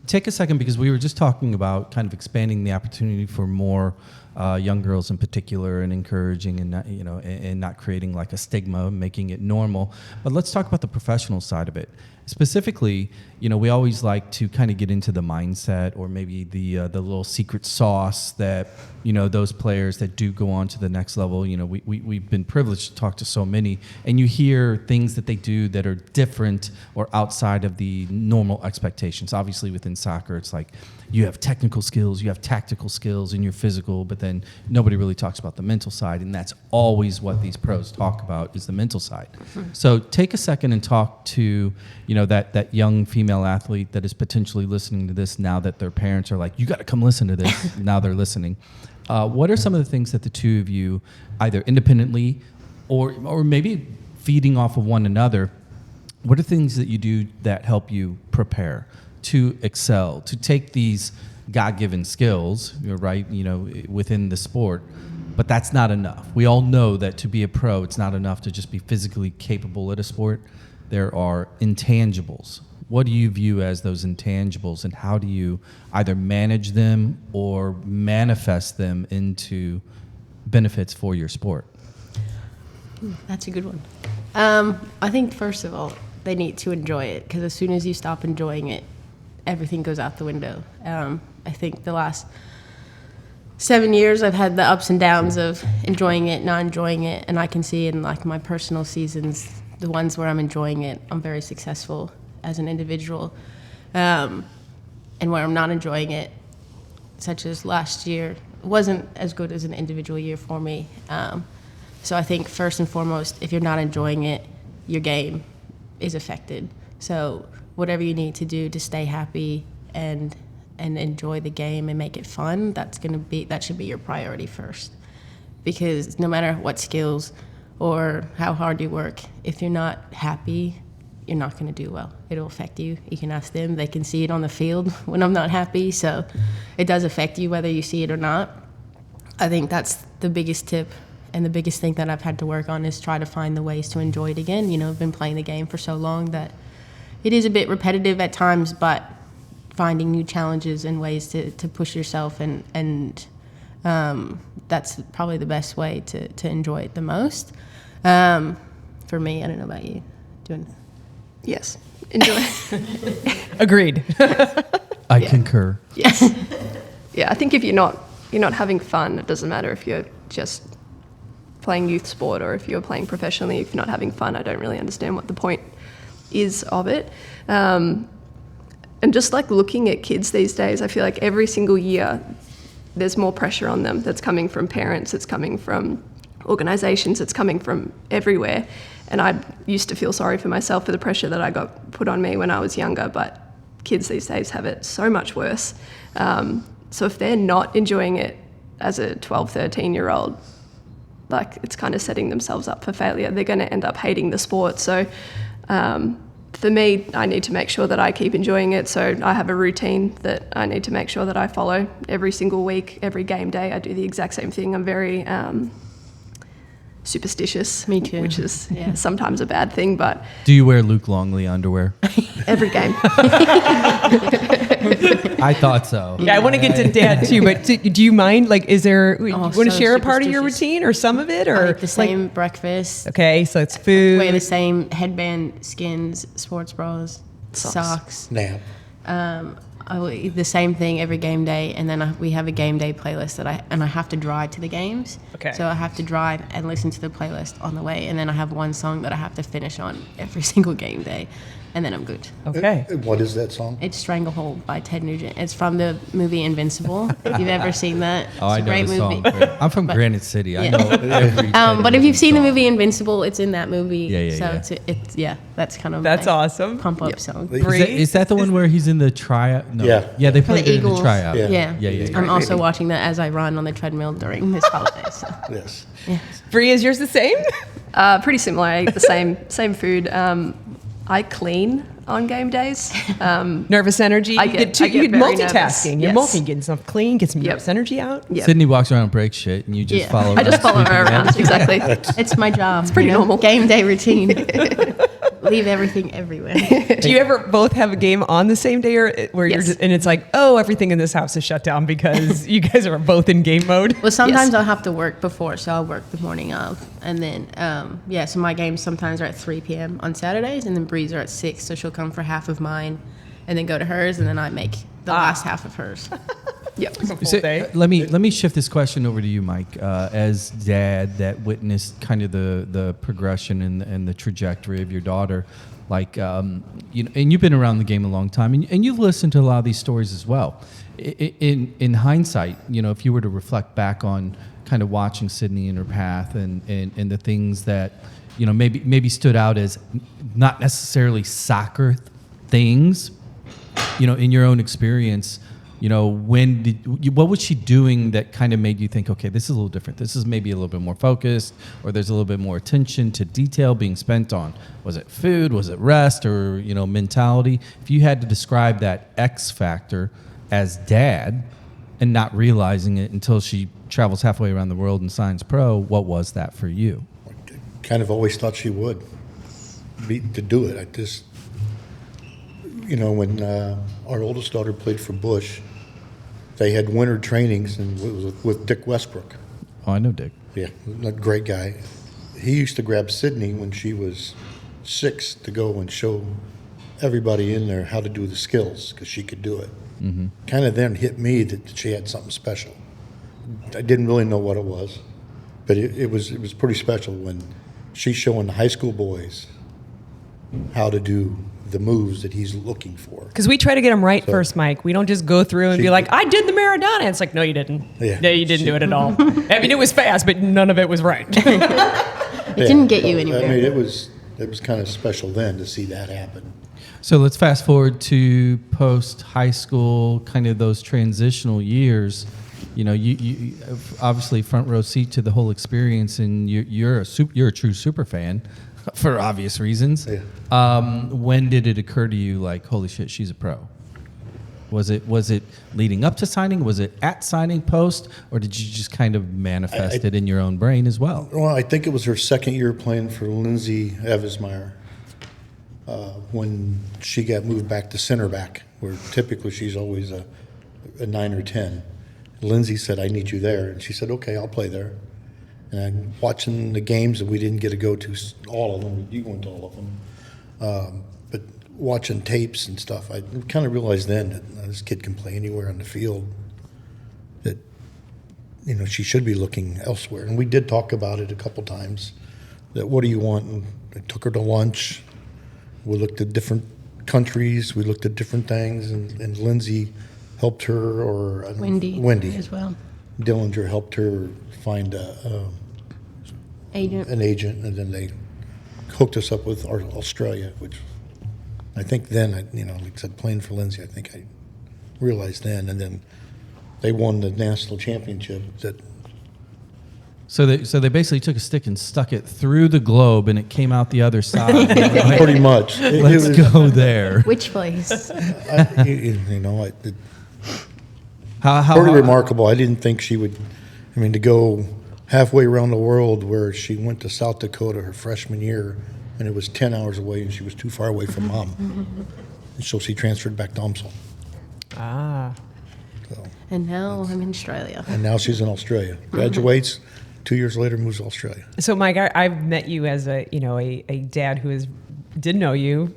Take a second, because we were just talking about kind of expanding the opportunity for more young girls in particular, and encouraging and not, and not creating like a stigma, making it normal. But let's talk about the professional side of it. Specifically, we always like to kind of get into the mindset, or maybe the little secret sauce that those players that do go on to the next level. We've been privileged to talk to so many, and you hear things that they do that are different or outside of the normal expectations. Obviously, within soccer, it's like you have technical skills, you have tactical skills, and you're physical, but then nobody really talks about the mental side, and that's always what these pros talk about, is the mental side. Mm-hmm. So take a second and talk to that young female athlete that is potentially listening to this now, that their parents are like, you got to come listen to this. Now they're listening. What are some of the things that the two of you, either independently or maybe feeding off of one another, what are things that you do that help you prepare to excel, to take these God-given skills, right, within the sport? But that's not enough. We all know that to be a pro, it's not enough to just be physically capable at a sport. There are intangibles. What do you view as those intangibles, and how do you either manage them or manifest them into benefits for your sport? That's a good one. I think, first of all, they need to enjoy it, because as soon as you stop enjoying it, everything goes out the window. I think the last 7 years I've had the ups and downs of enjoying it, not enjoying it, and I can see in like my personal seasons, the ones where I'm enjoying it, I'm very successful as an individual, and where I'm not enjoying it, such as last year, wasn't as good as an individual year for me. So I think first and foremost, if you're not enjoying it, your game is affected. So whatever you need to do to stay happy and enjoy the game and make it fun, that should be your priority first. Because no matter what skills or how hard you work, if you're not happy, you're not going to do well. It'll affect you. You can ask them. They can see it on the field when I'm not happy. So it does affect you whether you see it or not. I think that's the biggest tip, and the biggest thing that I've had to work on is try to find the ways to enjoy it again. I've been playing the game for so long that it is a bit repetitive at times, but finding new challenges and ways to push yourself, and that's probably the best way to enjoy it the most. For me, I don't know about you. Yes. Enjoy. Agreed. I concur. Yes. Yeah, I think if you're not having fun, it doesn't matter if you're just playing youth sport or if you're playing professionally. If you're not having fun, I don't really understand what the point is of it. And just like looking at kids these days, I feel like every single year there's more pressure on them that's coming from parents, it's coming from organisations, it's coming from everywhere. And I used to feel sorry for myself for the pressure that I got put on me when I was younger, but kids these days have it so much worse. So if they're not enjoying it as a 12, 13-year-old, like, it's kind of setting themselves up for failure. They're going to end up hating the sport. So for me, I need to make sure that I keep enjoying it. So I have a routine that I need to make sure that I follow every single week, every game day. I do the exact same thing. I'm very superstitious. Me too. Which is sometimes a bad thing, but... Do you wear Luke Longley underwear? Every game. I thought so. Yeah, I want to get to Dad too, but do you mind? Like, is there? You want to share a part of your routine or some of it, or I eat the same breakfast? Okay, so it's food. Wear the same headband, skins, sports bras, socks. Nap. the same thing every game day, and then we have a game day playlist that I have to drive to the games. Okay. So I have to drive and listen to the playlist on the way, and then I have one song that I have to finish on every single game day, and then I'm good. Okay. What is that song? It's Stranglehold by Ted Nugent. It's from the movie Invincible. If you've ever seen that, Oh, I it's a know great the movie. song. I'm from Granite City. I Yeah. know every. But if you've seen the song. movie Invincible, it's in that movie. Yeah. So it's that's kind of That's my awesome. pump up song. Is that the one where he's in the tryout? No. Yeah. Yeah, they For played the it in the Eagles. tryout. Yeah. Yeah. I'm also watching that as I run on the treadmill during this holiday. So. Yes. Bree, is yours the same? Pretty similar. I eat the same food. I clean on game days. Nervous energy. I You get you're very multitasking. nervous. You're Yes. multi getting stuff clean, get some Yep. nervous energy out. Yeah. Sydney walks around and breaks shit, and you just Yeah. follow. I just follow her around. Exactly. It's my job. It's pretty normal. Game day routine. Leave everything everywhere. Do you ever both have a game on the same day, or where you're Yes. just, and it's like, oh, everything in this house is shut down because you guys are both in game mode? Well, sometimes Yes. I'll have to work before, so I'll work the morning of. And then, so my games sometimes are at 3 p.m. on Saturdays, and then Bree's are at 6, so she'll come for half of mine and then go to hers, and then I make the last half of hers. Yep. So, day. let me shift this question over to you, Mike. As dad that witnessed kind of the progression and the trajectory of your daughter, like and you've been around the game a long time, and you've listened to a lot of these stories as well. In hindsight, if you were to reflect back on kind of watching Sidney in her path and the things that maybe stood out as not necessarily soccer things, in your own experience. What was she doing that kind of made you think, okay, this is a little different. This is maybe a little bit more focused, or there's a little bit more attention to detail being spent on. Was it food? Was it rest? Or, mentality? If you had to describe that X factor as dad and not realizing it until she travels halfway around the world and signs pro, what was that for you? Kind of always thought she would to do it. I just, when our oldest daughter played for Bush, they had winter trainings, and it was with Dick Westbrook. Oh, I know Dick. Yeah, a great guy. He used to grab Sydney when she was 6 to go and show everybody in there how to do the skills because she could do it. Mm-hmm. Kind of then hit me that she had something special. I didn't really know what it was, but it was pretty special when she's showing the high school boys how to do the moves that he's looking for. Because we try to get them right first, Mike. We don't just go through and be like, I did the Maradona. It's like, no, you didn't. Yeah. No, you didn't do it at all. I mean, it was fast, but none of it was right. It didn't get you anywhere. I mean, it was kind of special then to see that happen. So let's fast forward to post high school, kind of those transitional years. You obviously front row seat to the whole experience, and you're a true super fan for obvious reasons. Yeah. When did it occur to you, like, holy shit, she's a pro? Was it leading up to signing? Was it at signing, post, or did you just kind of manifest it in your own brain as well? Well, I think it was her second year playing for Lindsay Evesmeyer when she got moved back to center back, where typically she's always a 9 or 10. Lindsay said, I need you there. And she said, okay, I'll play there. And I'm watching the games that we didn't get to go to all of them. You went to all of them. But watching tapes and stuff, I kind of realized then that this kid can play anywhere on the field, that, she should be looking elsewhere. And we did talk about it a couple times, that what do you want? And I took her to lunch. We looked at different countries. We looked at different things. And Lindsay helped her, or Wendy as well. Dillinger helped her find an agent, and then they hooked us up with Australia, which I think then, like I said, playing for Lindsay, I think I realized then, and then they won the national championship. So they basically took a stick and stuck it through the globe, and it came out the other side. Right? Pretty much. Let's go there. Which place? How Pretty remarkable. I didn't think she would. To go halfway around the world, where she went to South Dakota her freshman year, and it was 10 hours away, and she was too far away from mom. And so she transferred back to UMSL. So, And now I'm in Australia. and now she's in Australia. Graduates, 2 years later moves to Australia. So, Mike, I've met you as a dad who did know you.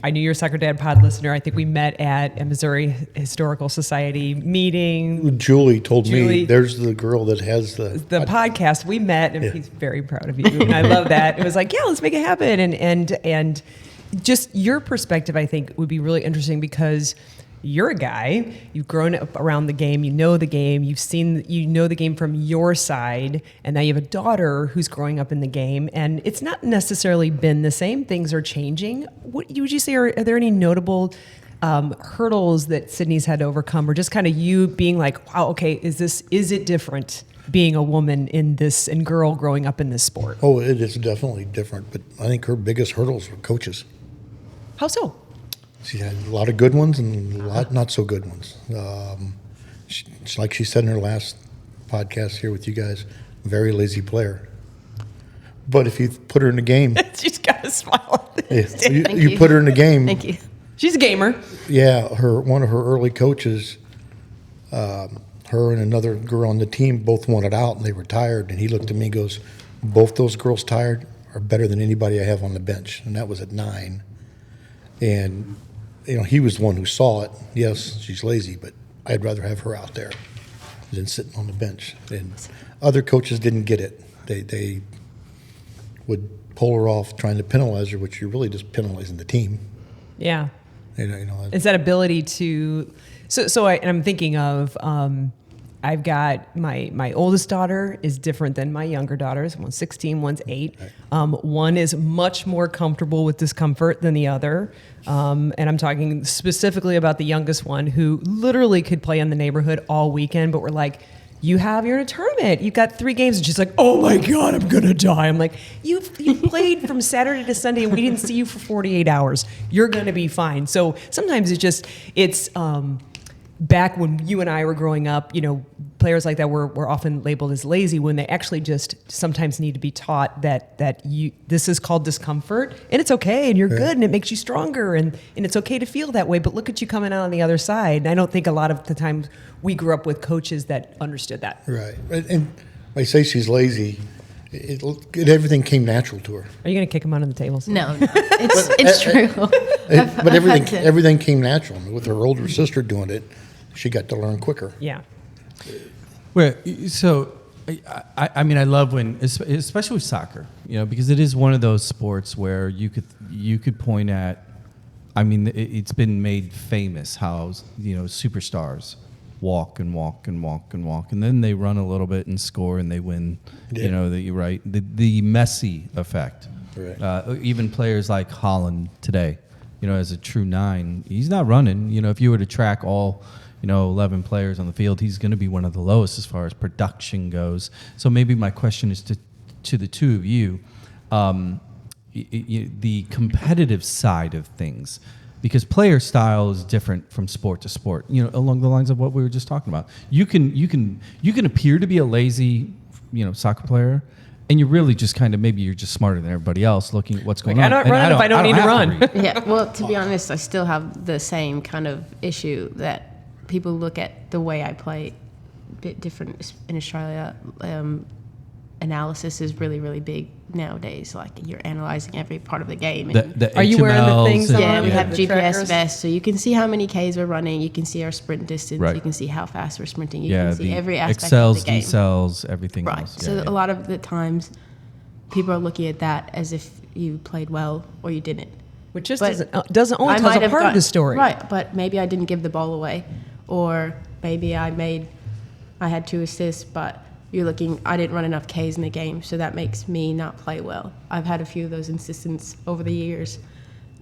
I knew you're a Soccer Dad Pod listener. I think we met at a Missouri Historical Society meeting. Julie told me there's the girl that has the podcast. We met, and he's very proud of you, and I love that. It was like, yeah, let's make it happen, and just your perspective, I think, would be really interesting because you're a guy, you've grown up around the game, you know the game, you know the game from your side, and now you have a daughter who's growing up in the game, and it's not necessarily been the same. Things are changing. What would you say are there any notable hurdles that Sidney's had to overcome, or just kind of you being like, wow, okay, is it different being a woman in this and girl growing up in this sport? Oh, it is definitely different, but I think her biggest hurdles were coaches. How so? She had a lot of good ones and a lot not so good ones. Like she said in her last podcast here with you guys, very lazy player. But if you put her in the game, she's got a smile. You put her in the game. Thank you. She's a gamer. Yeah, one of her early coaches, her and another girl on the team both wanted out and they were tired. And he looked at me and goes, both those girls tired are better than anybody I have on the bench. And that was at 9. And he was the one who saw it. Yes, she's lazy, but I'd rather have her out there than sitting on the bench. And other coaches didn't get it. They would pull her off trying to penalize her, which you're really just penalizing the team. Yeah. It's that ability to. I'm thinking of. I've got my oldest daughter is different than my younger daughters. One's 16, one's 8. One is much more comfortable with discomfort than the other. And I'm talking specifically about the youngest one who literally could play in the neighborhood all weekend, but we're like, you're in a tournament. You've got 3 games. And she's like, oh my God, I'm going to die. I'm like, you've played from Saturday to Sunday and we didn't see you for 48 hours. You're going to be fine. So sometimes it's back when you and I were growing up, players like that were often labeled as lazy when they actually just sometimes need to be taught that this is called discomfort and it's okay and you're good and it makes you stronger and it's okay to feel that way, but look at you coming out on the other side. And I don't think a lot of the times we grew up with coaches that understood that. Right. And I say she's lazy. Everything came natural to her. Are you going to kick him under the tables? No. It's true. But everything came natural. With her older sister doing it, she got to learn quicker. Yeah. Well, so I mean, I love when, especially with soccer, because it is one of those sports where you could point at. I mean, it's been made famous how superstars walk and walk and walk and walk, and then they run a little bit and score and they win. Yeah. The Messi effect. Right. Even players like Holland today, as a true 9, he's not running. If you were to track all 11 players on the field, he's going to be one of the lowest as far as production goes. So maybe my question is to the two of you, the competitive side of things, because player style is different from sport to sport. Along the lines of what we were just talking about. You can appear to be a lazy, soccer player, and you're really just maybe you're just smarter than everybody else looking at what's going on. I'm not running if I don't need to run. Yeah. Well, to be honest, I still have the same kind of issue that people look at the way I play a bit different in Australia. Analysis is really, really big nowadays. Like you're analyzing every part of the game. Are you wearing the things on? Yeah, we have GPS trackers? vests, so you can see how many Ks we're running. You can see our sprint distance. Right. You can see how fast we're sprinting. You can see every aspect of the game. Excels, everything right. else. So a lot of the times, people are looking at that as if you played well or you didn't. Which just doesn't only tell a part of the story. Right, but maybe I didn't give the ball away. Or maybe I had 2 assists, but I didn't run enough Ks in the game, so that makes me not play well. I've had a few of those instances over the years,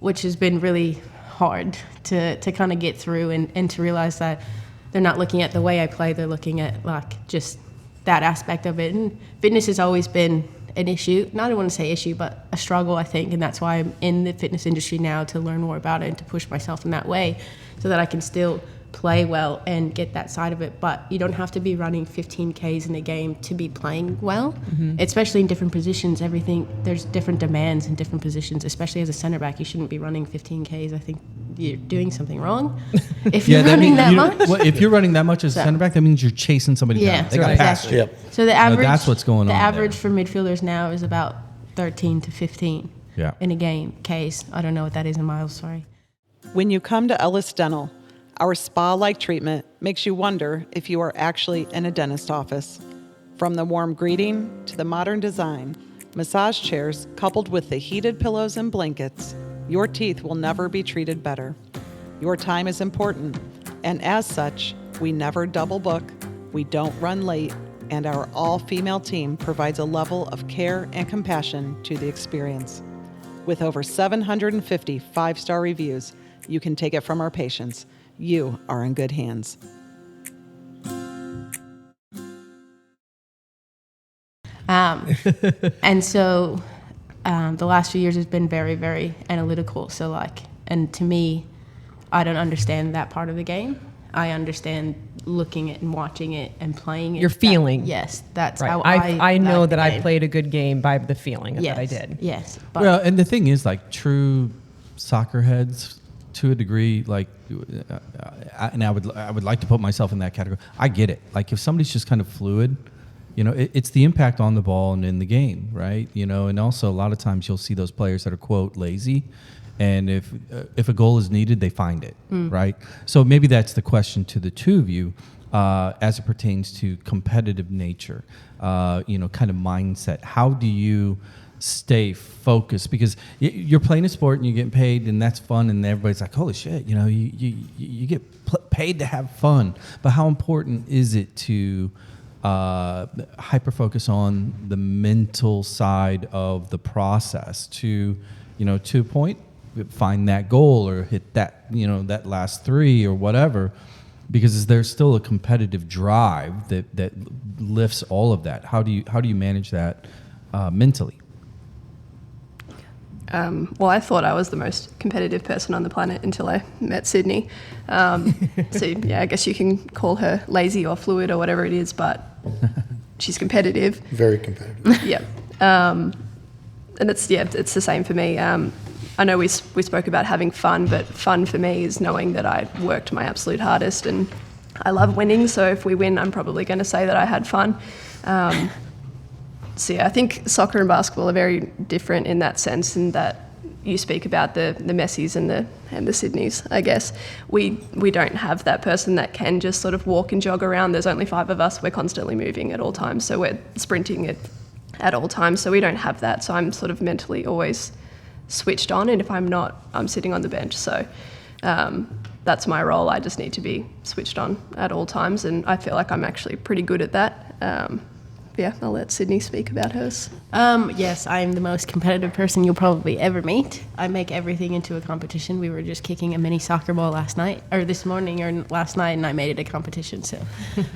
which has been really hard to kind of get through and to realize that they're not looking at the way I play, they're looking at just that aspect of it. And fitness has always been an issue. I don't want to say issue, but a struggle, I think, and that's why I'm in the fitness industry now, to learn more about it and to push myself in that way so that I can still play well and get that side of it. But you don't have to be running 15 Ks in a game to be playing well, especially in different positions. There's different demands in different positions, especially as a center back. You shouldn't be running 15 Ks. I think you're doing something wrong if you're running that much. Well, if you're running that much as a center back, that means you're chasing somebody down. They got past you. Yep. So the average, that's what's going on. The average for midfielders now is about 13 to 15. Yeah. in a game case. I don't know what that is in miles, sorry. When you come to Ellis Dental, our spa-like treatment makes you wonder if you are actually in a dentist office. From the warm greeting to the modern design, massage chairs coupled with the heated pillows and blankets, your teeth will never be treated better. Your time is important, and as such, we never double book, we don't run late, and our all-female team provides a level of care and compassion to the experience. With over 750 five-star reviews, you can take it from our patients. You are in good hands. And so the last few years has been very, very analytical. So and to me, I don't understand that part of the game. I understand looking at and watching it and playing it. Your feeling. Yes, that's Right. how I know like that the I game. played a good game by the feeling Yes, that I did. Yes. But Well, and the thing is, like, true soccer heads, to a degree, like, and I would like to put myself in that category. I get it. Like, if somebody's just kind of fluid, it's the impact on the ball and in the game, right? And also a lot of times you'll see those players that are, quote, lazy, and if a goal is needed, they find it, right? So maybe that's the question to the two of you, as it pertains to competitive nature, kind of mindset. How do you stay focused? Because you're playing a sport and you're getting paid, and that's fun, and everybody's like, holy shit, you get paid to have fun. But how important is it to hyper focus on the mental side of the process to a point, find that goal or hit that, that last three or whatever, because there's still a competitive drive that lifts all of that. How do you manage that mentally? Well, I thought I was the most competitive person on the planet until I met Sydney. So yeah, I guess you can call her lazy or fluid or whatever it is, but she's competitive. Very competitive. Yeah. And it's the same for me. I know we spoke about having fun, but fun for me is knowing that I worked my absolute hardest, and I love winning. So if we win, I'm probably going to say that I had fun. So yeah, I think soccer and basketball are very different in that sense, in that you speak about the Messis and the Sydneys. I guess we don't have that person that can just sort of walk and jog around. There's only 5 of us. We're constantly moving at all times, so we're sprinting at all times. So we don't have that. So I'm sort of mentally always switched on, and if I'm not, I'm sitting on the bench. So that's my role. I just need to be switched on at all times, and I feel like I'm actually pretty good at that. Yeah, I'll let Sidney speak about hers. Yes, I'm the most competitive person you'll probably ever meet. I make everything into a competition. We were just kicking a mini soccer ball this morning or last night, and I made it a competition. So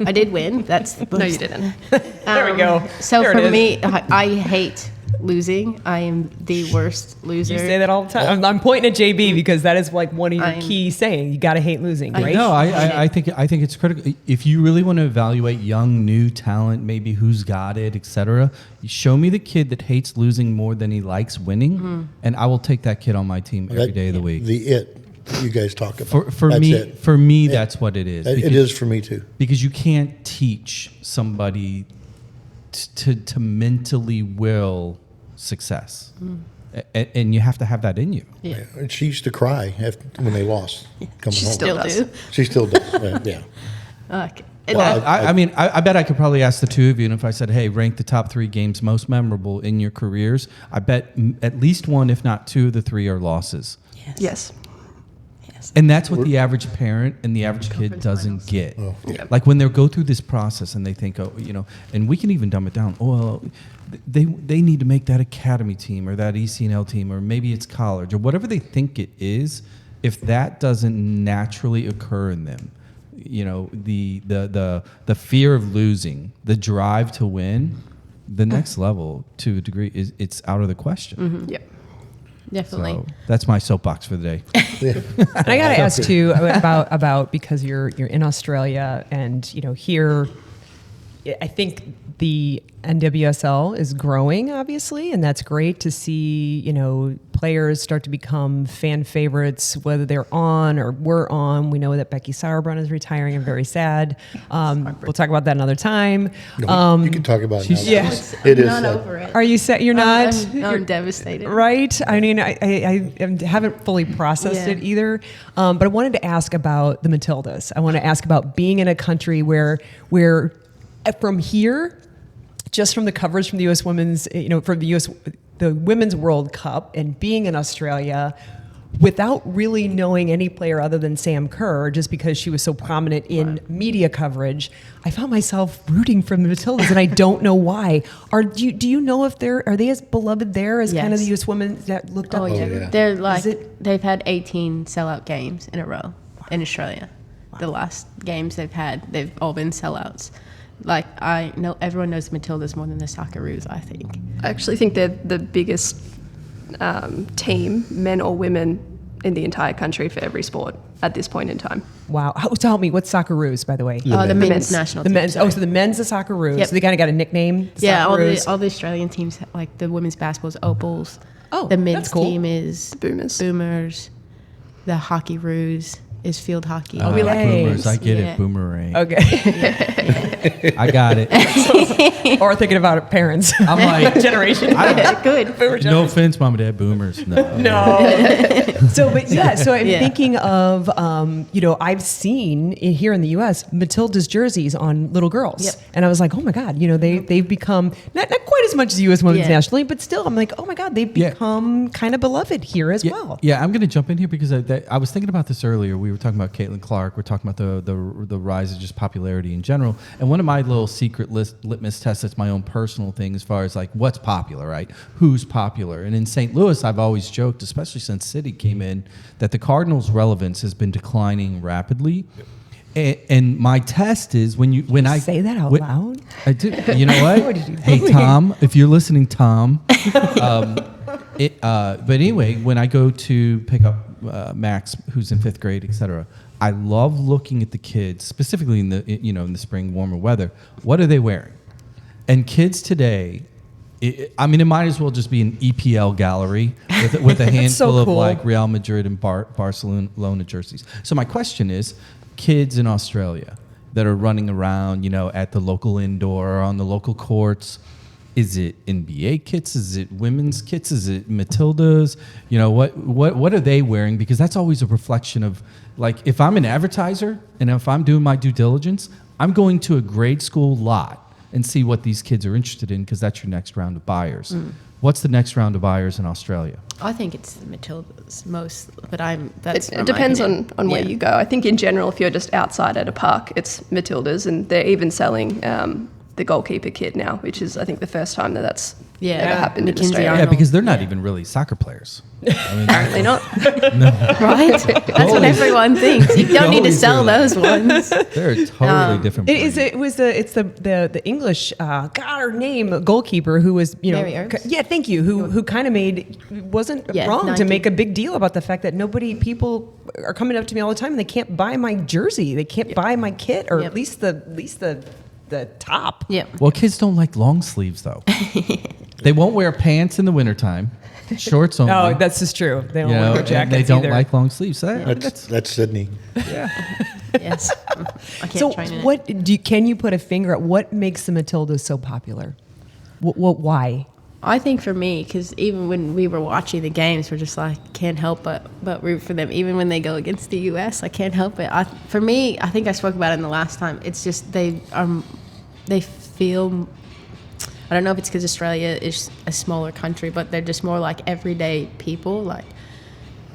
I did win. That's the No, you didn't. There we go. So There it for is. me, I hate losing. I am the worst loser. You say that all the time. I'm pointing at JB because that is like one of your key saying. You got to hate losing, right? No, I think it's critical. If you really want to evaluate young, new talent, maybe who's got it, etc., show me the kid that hates losing more than he likes winning, and I will take that kid on my team every day of the week. You guys talk about. For me, that's what it is. It is for me too. Because you can't teach somebody to mentally will success, and you have to have that in you. Yeah. And she used to cry when they lost coming She home. still do. She still does. Yeah. Okay. Well, I bet I could probably ask the two of you, and if I said, hey, rank the top 3 games most memorable in your careers, I bet at least 1, if not 2 of the 3 are losses. Yes. And that's what the average parent and the average kid doesn't get. Oh. Yeah. Like when they go through this process and they think, and we can even dumb it down. Oh, well, they need to make that academy team or that ECNL team, or maybe it's college or whatever they think it is. If that doesn't naturally occur in them, the fear of losing, the drive to win, the next level to a degree it's out of the question. Mm-hmm. Yep. Definitely. So that's my soapbox for the day. And I got to ask too about because you're in Australia, and here, I think the NWSL is growing, obviously, and that's great to see, you know, players start to become fan favorites, whether they're on or were on. We know that Becky Sauerbrunn is retiring. I'm very sad. We'll talk about that another time. No, you can talk about it now. Yeah. It is Not sad. over it. Are you sad? You're not? I'm devastated. Right? I mean, I haven't fully processed Yeah. it either. But I wanted to ask about the Matildas. I want to ask about being in a country where from here, just from the coverage from the U.S. Women's, you know, from the Women's World Cup and being in Australia, without really knowing any player other than Sam Kerr, just because she was so prominent in media coverage, I found myself rooting for the Matildas, and I don't know why. Do you know if are they as beloved there as kind of the U.S. women that looked up Oh to? yeah, they're like they've had 18 sellout games in a row in Australia. The last games they've all been sellouts. Like, I know everyone knows the Matildas more than the Socceroos, I think. I actually think they're the biggest team, men or women, in the entire country for every sport at this point in time. Wow. Tell me, what's Socceroos, by the way? The men's national team. So the men's the Socceroos. Yep. So they kind of got a nickname? The Yeah, Socceroos. all the Australian teams, like the women's basketball's Opals. Oh, the men's that's cool. team is Boomers. The Hockey Roos is field hockey. we like Boomers. I get Yeah. it. Boomerang. Okay. I got it. Or thinking about parents. I'm like, Generation. Good. no offense, mom and dad, boomers. No. No. So I'm Yeah. thinking of, I've seen here in the U.S. Matilda's jerseys on little girls. Yep. And I was like, oh my God, they've become, not quite as much as U.S. women's Yeah. nationally, but still, I'm like, oh my God, they've become kind of beloved here as well. Yeah, I'm going to jump in here because I was thinking about this earlier. We were talking about Caitlin Clark. We're talking about the rise of just popularity in general. And one of my little secret litmus tests, that's my own personal thing as far as like what's popular, right? Who's popular? And in St. Louis, I've always joked, especially since City came in, that the Cardinals' relevance has been declining rapidly. And my test is when I say that out loud. I do. You know what? Hey Tom, if you're listening, Tom. But anyway, when I go to pick up Max, who's in 5th grade, etc., I love looking at the kids, specifically in the spring, warmer weather. What are they wearing? And kids today, it might as well just be an EPL gallery with a handful of like Real Madrid and Barcelona jerseys. So my question is, kids in Australia that are running around, at the local indoor or on the local courts, is it NBA kits? Is it women's kits? Is it Matildas? What are they wearing? Because that's always a reflection of, like, if I'm an advertiser and if I'm doing my due diligence, I'm going to a grade school lot and see what these kids are interested in, because that's your next round of buyers. What's the next round of buyers in Australia? I think it's the Matildas most, but It depends on where you go. I think in general, if you're just outside at a park, it's Matildas, and they're even selling the goalkeeper kit now, which is, I think, the first time that's ever happened in Mackenzie Australia. Arnold. Yeah, because they're not even really soccer players. Apparently not. Right? That's what everyone thinks. You don't need to sell those ones. They're a totally different. It's the English her name goalkeeper who was Mary Earps? thank you, who kind of wasn't wrong to 90. make a big deal about the fact that people are coming up to me all the time and they can't buy my jersey, they can't buy my kit, or at least the top. Yeah. Well, kids don't like long sleeves, though. They won't wear pants in the wintertime, shorts only. Oh, that's just true. They don't wear and jackets they don't either. like long sleeves. That's Sydney. Yes. I can't So train it. can you put a finger at what makes the Matildas so popular? Why? I think for me, because even when we were watching the games, we're just like, can't help but root for them. Even when they go against the U.S., I can't help it. For me, I think I spoke about it in the last time. It's just they feel, I don't know if it's because Australia is a smaller country, but they're just more like everyday people. Like,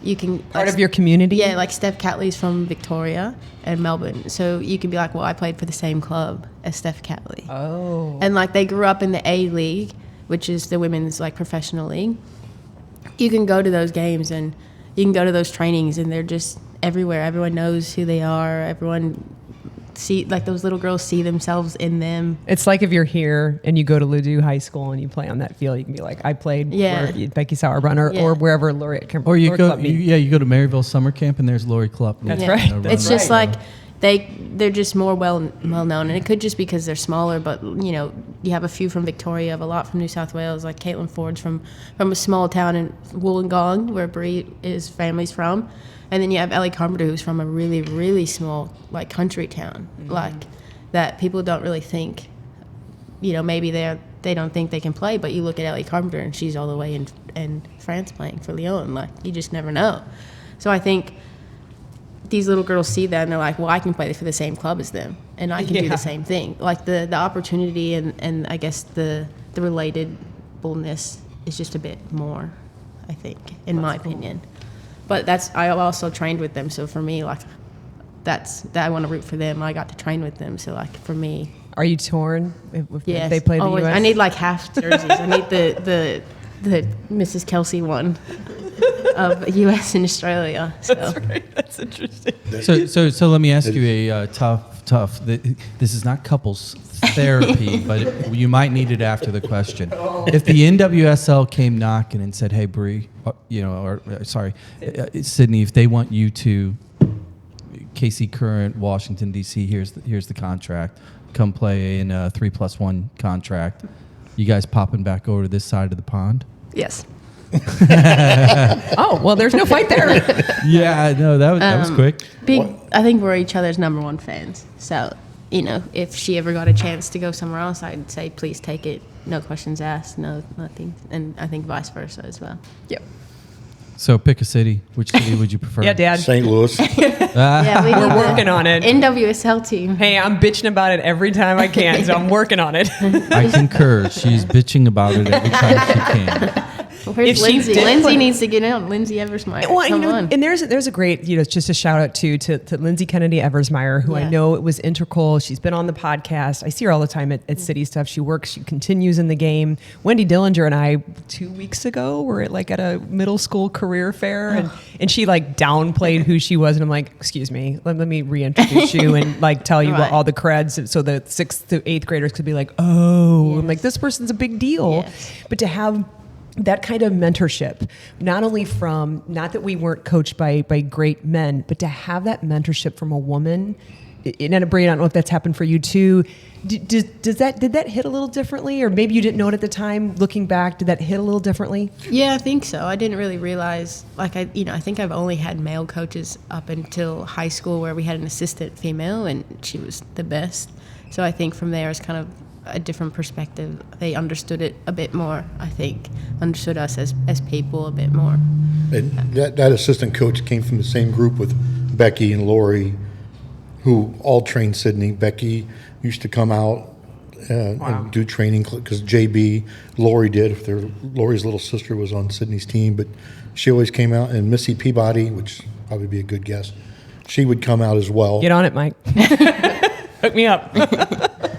you can Part of your community? Yeah, like Steph Catley's from Victoria and Melbourne, so you can be like, well, I played for the same club as Steph Catley. Oh. And like they grew up in the A League, which is the women's like professional league. You can go to those games and you can go to those trainings, and they're just everywhere. Everyone knows who they are. Everyone those little girls see themselves in them. It's like if you're here and you go to Ladue High School and you play on that field, you can be like, I played for Becky Sauerbrunn or wherever Laurie Or you Laurie go, Klubnik. you go to Maryville summer camp and there's Lori Klupp. That's right. It's just like they're just more well known, and it could just because they're smaller. But you know, you have a few from Victoria, you have a lot from New South Wales, like Caitlin Ford's from a small town in Wollongong, where Bree's family's from, and then you have Ellie Carpenter, who's from a really, really small like country town, like that people don't really think. You know, maybe they don't think they can play, but you look at Ellie Carpenter and she's all the way in France playing for Lyon. Like, you just never know. So I think these little girls see that and they're like, well, I can play for the same club as them and I can do the same thing. Like the opportunity and I guess the relatedness is just a bit more, I think, in my opinion. But I also trained with them, so for me, like, I want to root for them. I got to train with them, so like for me. Are you torn if Yes, they play the always. U.S.? I need like half jerseys. I need the Mrs. Kelsey one of U.S. and Australia. So. That's right. That's interesting. So let me ask you a tough. This is not couples therapy, but you might need it after the question. If the NWSL came knocking and said, "Hey, Bree, Sidney, if they want you to KC Current, Washington D.C. Here's the contract. Come play in a 3+1 contract. You guys popping back over to this side of the pond?" Yes. Oh, well, there's no fight there. Yeah, no, that was quick. I think we're each other's number one fans. So, you know, if she ever got a chance to go somewhere else, I'd say please take it. No questions asked, no nothing. And I think vice versa as well. Yep. So pick a city. Which city would you prefer? Yeah, Dad. St. Louis. Yeah, We're working on it. NWSL team. Hey, I'm bitching about it every time I can, so I'm working on it. I concur. She's bitching about it every time she can. Well, where's If she Lindsay? did Lindsay play- needs to get out. Lindsay Eversmeyer. Well, Come on. and there's a great, just a shout out to Lindsay Kennedy Eversmeyer, who I Yeah. know it was integral. She's been on the podcast. I see her all the time at City Stuff. She works, she continues in the game. Wendy Dillinger and I 2 weeks ago were at a middle school career fair, and she like downplayed who she was, and I'm like, excuse me, let me reintroduce you and like tell you what Right. all the creds, so the 6th to 8th graders could be like, oh, Yes. I'm like, this person's a big deal. Yes. But to have that kind of mentorship, not only from, not that we weren't coached by great men, but to have that mentorship from a woman. And Bree, I don't know if that's happened for you too. Did that hit a little differently, or maybe you didn't know it at the time? Looking back, did that hit a little differently? Yeah, I think so. I didn't really realize, I think I've only had male coaches up until high school, where we had an assistant female, and she was the best. So I think from there it's kind of a different perspective. They understood it a bit more, I think. Understood us as people a bit more. And that assistant coach came from the same group with Becky and Lori, who all trained Sidney. Becky used to come out and do training because JB, Lori did. Lori's little sister was on Sidney's team, but she always came out. And Missy Peabody, which probably be a good guess, she would come out as well. Get on it, Mike. Hook me up.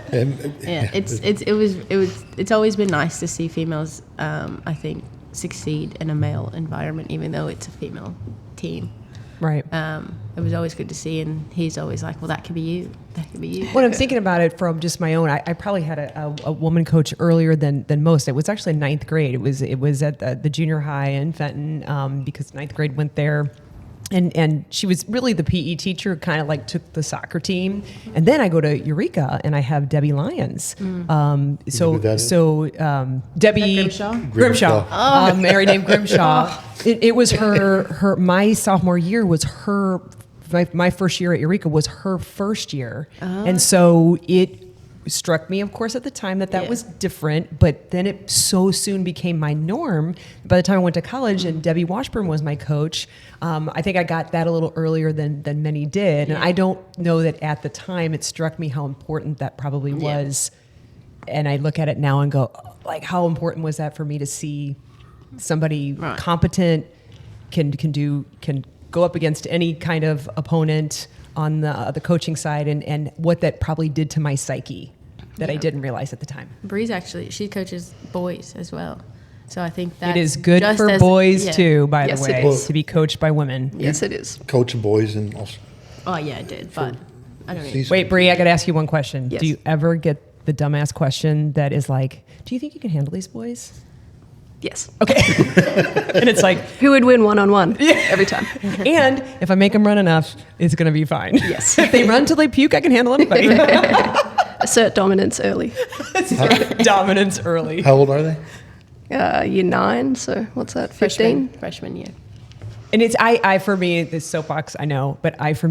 And, Yeah, it's always been nice to see females, I think, succeed in a male environment, even though it's a female team. Right. It was always good to see, and he's always like, well, that could be you. That could be you. When I'm thinking about it from just my own, I probably had a woman coach earlier than most. It was actually 9th grade. It was at the junior high in Fenton, because 9th grade went there. And she was really the PE teacher, kind of like took the soccer team. And then I go to Eureka and I have Debbie Lyons. who that is? Debbie Grimshaw? Mary named Grimshaw. It was her my sophomore year was her, my first year at Eureka was her first year. And so it struck me, of course, at the time that was different, but then it so soon became my norm. By the time I went to college and Debbie Washburn was my coach, I think I got that a little earlier than many did. And I don't know that at the time it struck me how important that probably was. And I look at it now and go, like, how important was that for me to see somebody competent, can go up against any kind of opponent on the coaching side, and what that probably did to my psyche that I didn't realize at the time. Bree's she coaches boys as well. So I think that It is good for boys too, by Yes, the it way, is. to be coached by women. Yes, it is. coach boys and also Oh yeah, I did, but I don't know. season. Wait, Bree, I got to ask you one question. Yes. Do you ever get the dumbass question that is like, do you think you can handle these boys? Yes. Okay. And it's like, Who would win one-on-one every time? and if I make them run enough, it's going to be fine. Yes. If they run till they puke, I can handle anybody. Assert dominance early. Dominance early. How old are they? Year 9, so what's that, 15? Freshman year. And it's I for me, this soapbox I know, but I've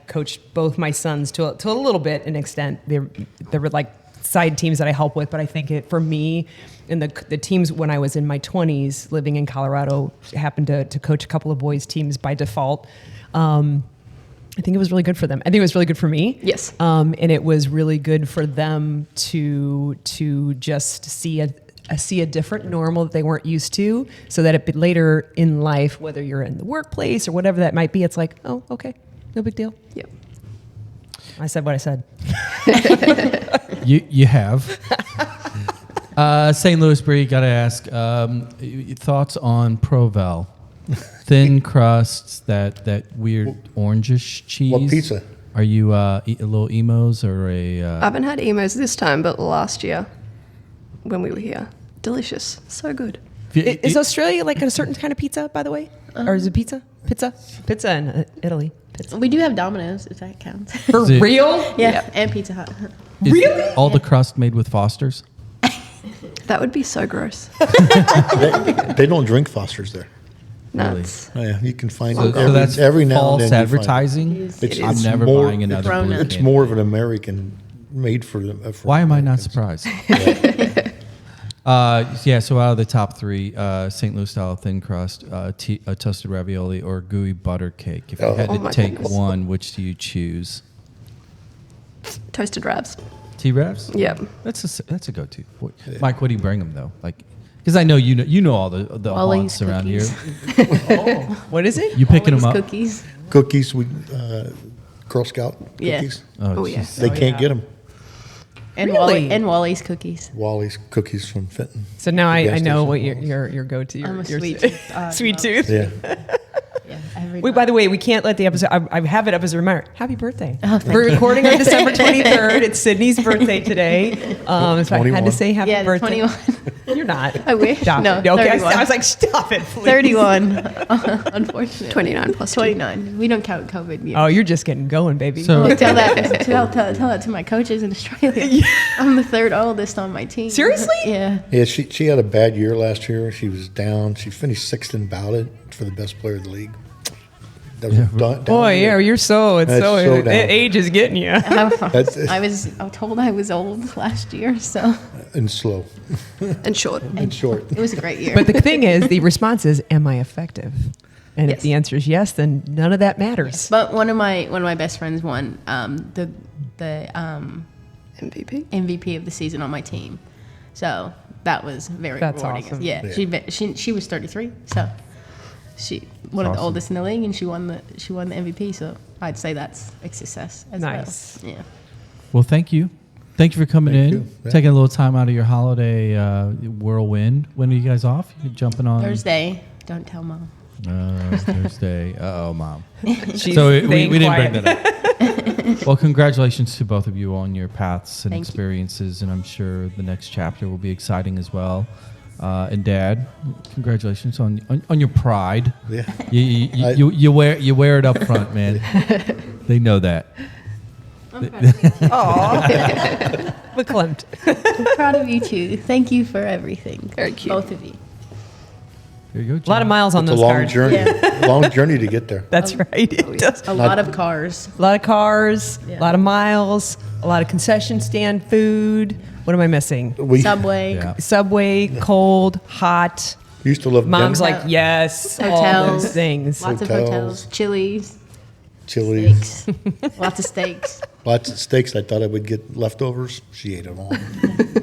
coached both my sons to a little bit an extent. There were like side teams that I help with, but I think for me, in the teams when I was in my 20s, living in Colorado, happened to coach a couple of boys teams by default. I think it was really good for them. I think it was really good for me. Yes. And it was really good for them to just see a different normal that they weren't used to, so that later in life, whether you're in the workplace or whatever that might be, it's like, oh, okay, no big deal. Yep. I said what I said. You have. St. Louis Bree, gotta ask, thoughts on Provel? Thin crusts, that weird orangish cheese. What pizza? Are you a little emos or a? I haven't had emos this time, but last year when we were here, delicious, so good. Is Australia like a certain kind of pizza, by the way? Or is it pizza? Pizza in Italy. Pizza. We do have Domino's, if that counts. For Is it- real? Yeah, and Pizza Hut. Is Really? all the crust made with Foster's? That would be so gross. They don't drink Foster's there. Nuts. Oh, yeah, you can find So, it so that's every now false and then. you find it. advertising. It I'm is never more- buying another. Corona. blue It's candy. more of an American made for them. Why am I not surprised? Yeah, so out of the top 3, St. Louis style thin crust, toasted ravioli, or gooey butter cake. If you had Oh to my take goodness. one, which do you choose? Toasted rabs. T-Ravs? Yep. That's a go-to. Mike, what do you bring them though? Like, because I know you know all the Wally's haunts around here. cookies. What is it? You picking them Wally's up? Cookies. Cookies, Girl Scout Yeah. cookies. Oh, yeah. jeez. They can't get them. And Really? Wally's cookies. Wally's cookies from Fenton. So now I gas know station. what your go-to. I'm a your sweet tooth. sweet tooth. Yeah. Yeah, every Wait, by the way, we can't let the episode. I have it up as a reminder. Happy birthday! Oh, thank We're you. recording on December 23rd. It's Sydney's birthday today. So I had 21. to say happy Yeah, the birthday. 21. You're not. I wish. Stop No, it. Okay, 31. I was like, stop it, please. 31. Unfortunately. 29 plus 2. 29. We don't count COVID yet. Oh, you're just getting going, baby. So- Look, tell that to my coaches in Australia. I'm the 3rd oldest on my team. Seriously? Yeah. Yeah, she had a bad year last year. She was down. She finished 6th in ballot for the best player of the league. That was down Boy, yeah, you're so. It's That's so down. age is getting you. That's- I was told I was old last year, so and slow And short. and short. it was a great year. But the thing is, the response is, "Am I effective?" And if Yes. the answer is yes, then none of that matters. But one of my best friends won the MVP. MVP of the season on my team, so that was very That's rewarding. awesome. Yeah, she was 33, so she one of the awesome. oldest in the league, and she won the MVP. So I'd say that's a success as Nice. well. Yeah. Well, thank you. Thank you for coming Thank in, you. Yeah. taking a little time out of your holiday whirlwind. When are you guys off? You jumping on Thursday. Don't tell mom. Thursday. Uh-oh, Mom. She's So we staying didn't quiet. bring that up. Well, congratulations to both of you on your paths and Thank you. experiences, and I'm sure the next chapter will be exciting as well. And Dad, congratulations on your pride. Yeah. You wear it up front, man. They know that. Verklempt. I'm proud of you too. Thank you for everything. Very cute. Both of you. There you go. A lot of miles on It's a those long cards. journey. Yeah. Long journey to get there. That's right. It does. A lot of cars. A lot of cars, Yeah. a lot of miles, a lot of concession stand food. What am I missing? We Subway. Yeah. Subway, cold, hot. used to love Mom's Denver, like, yes, all Hotels. those things. Lots of Hotels. hotels. Chili's. Chili's, Steaks. Lots of steaks. lots of steaks. I thought I would get leftovers. She ate them all.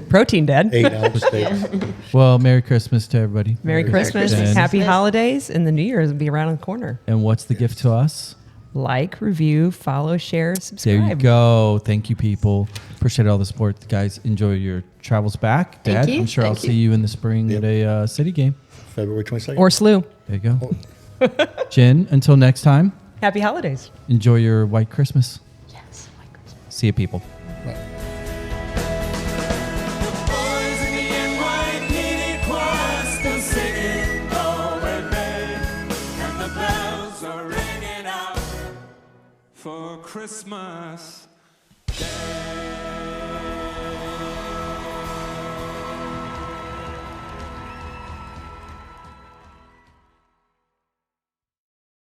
Protein, Dad. 8-ounce steaks. Well, Merry Christmas to everybody. Merry Christmas, Christmas. Happy Holidays, and the New Year's will be around the corner. And what's the gift to us? Like, review, follow, share, subscribe. There you go. Thank you, people. Appreciate all the support. Guys, enjoy your travels back. Thank Dad, you. I'm sure I'll Thank see you in the spring at a city game. February 22nd. Or slew. There you go. Jen, until next time, Happy Holidays. enjoy your white Christmas. Yes. White Christmas. See you, people. Boys in the NYPD for Christmas Day.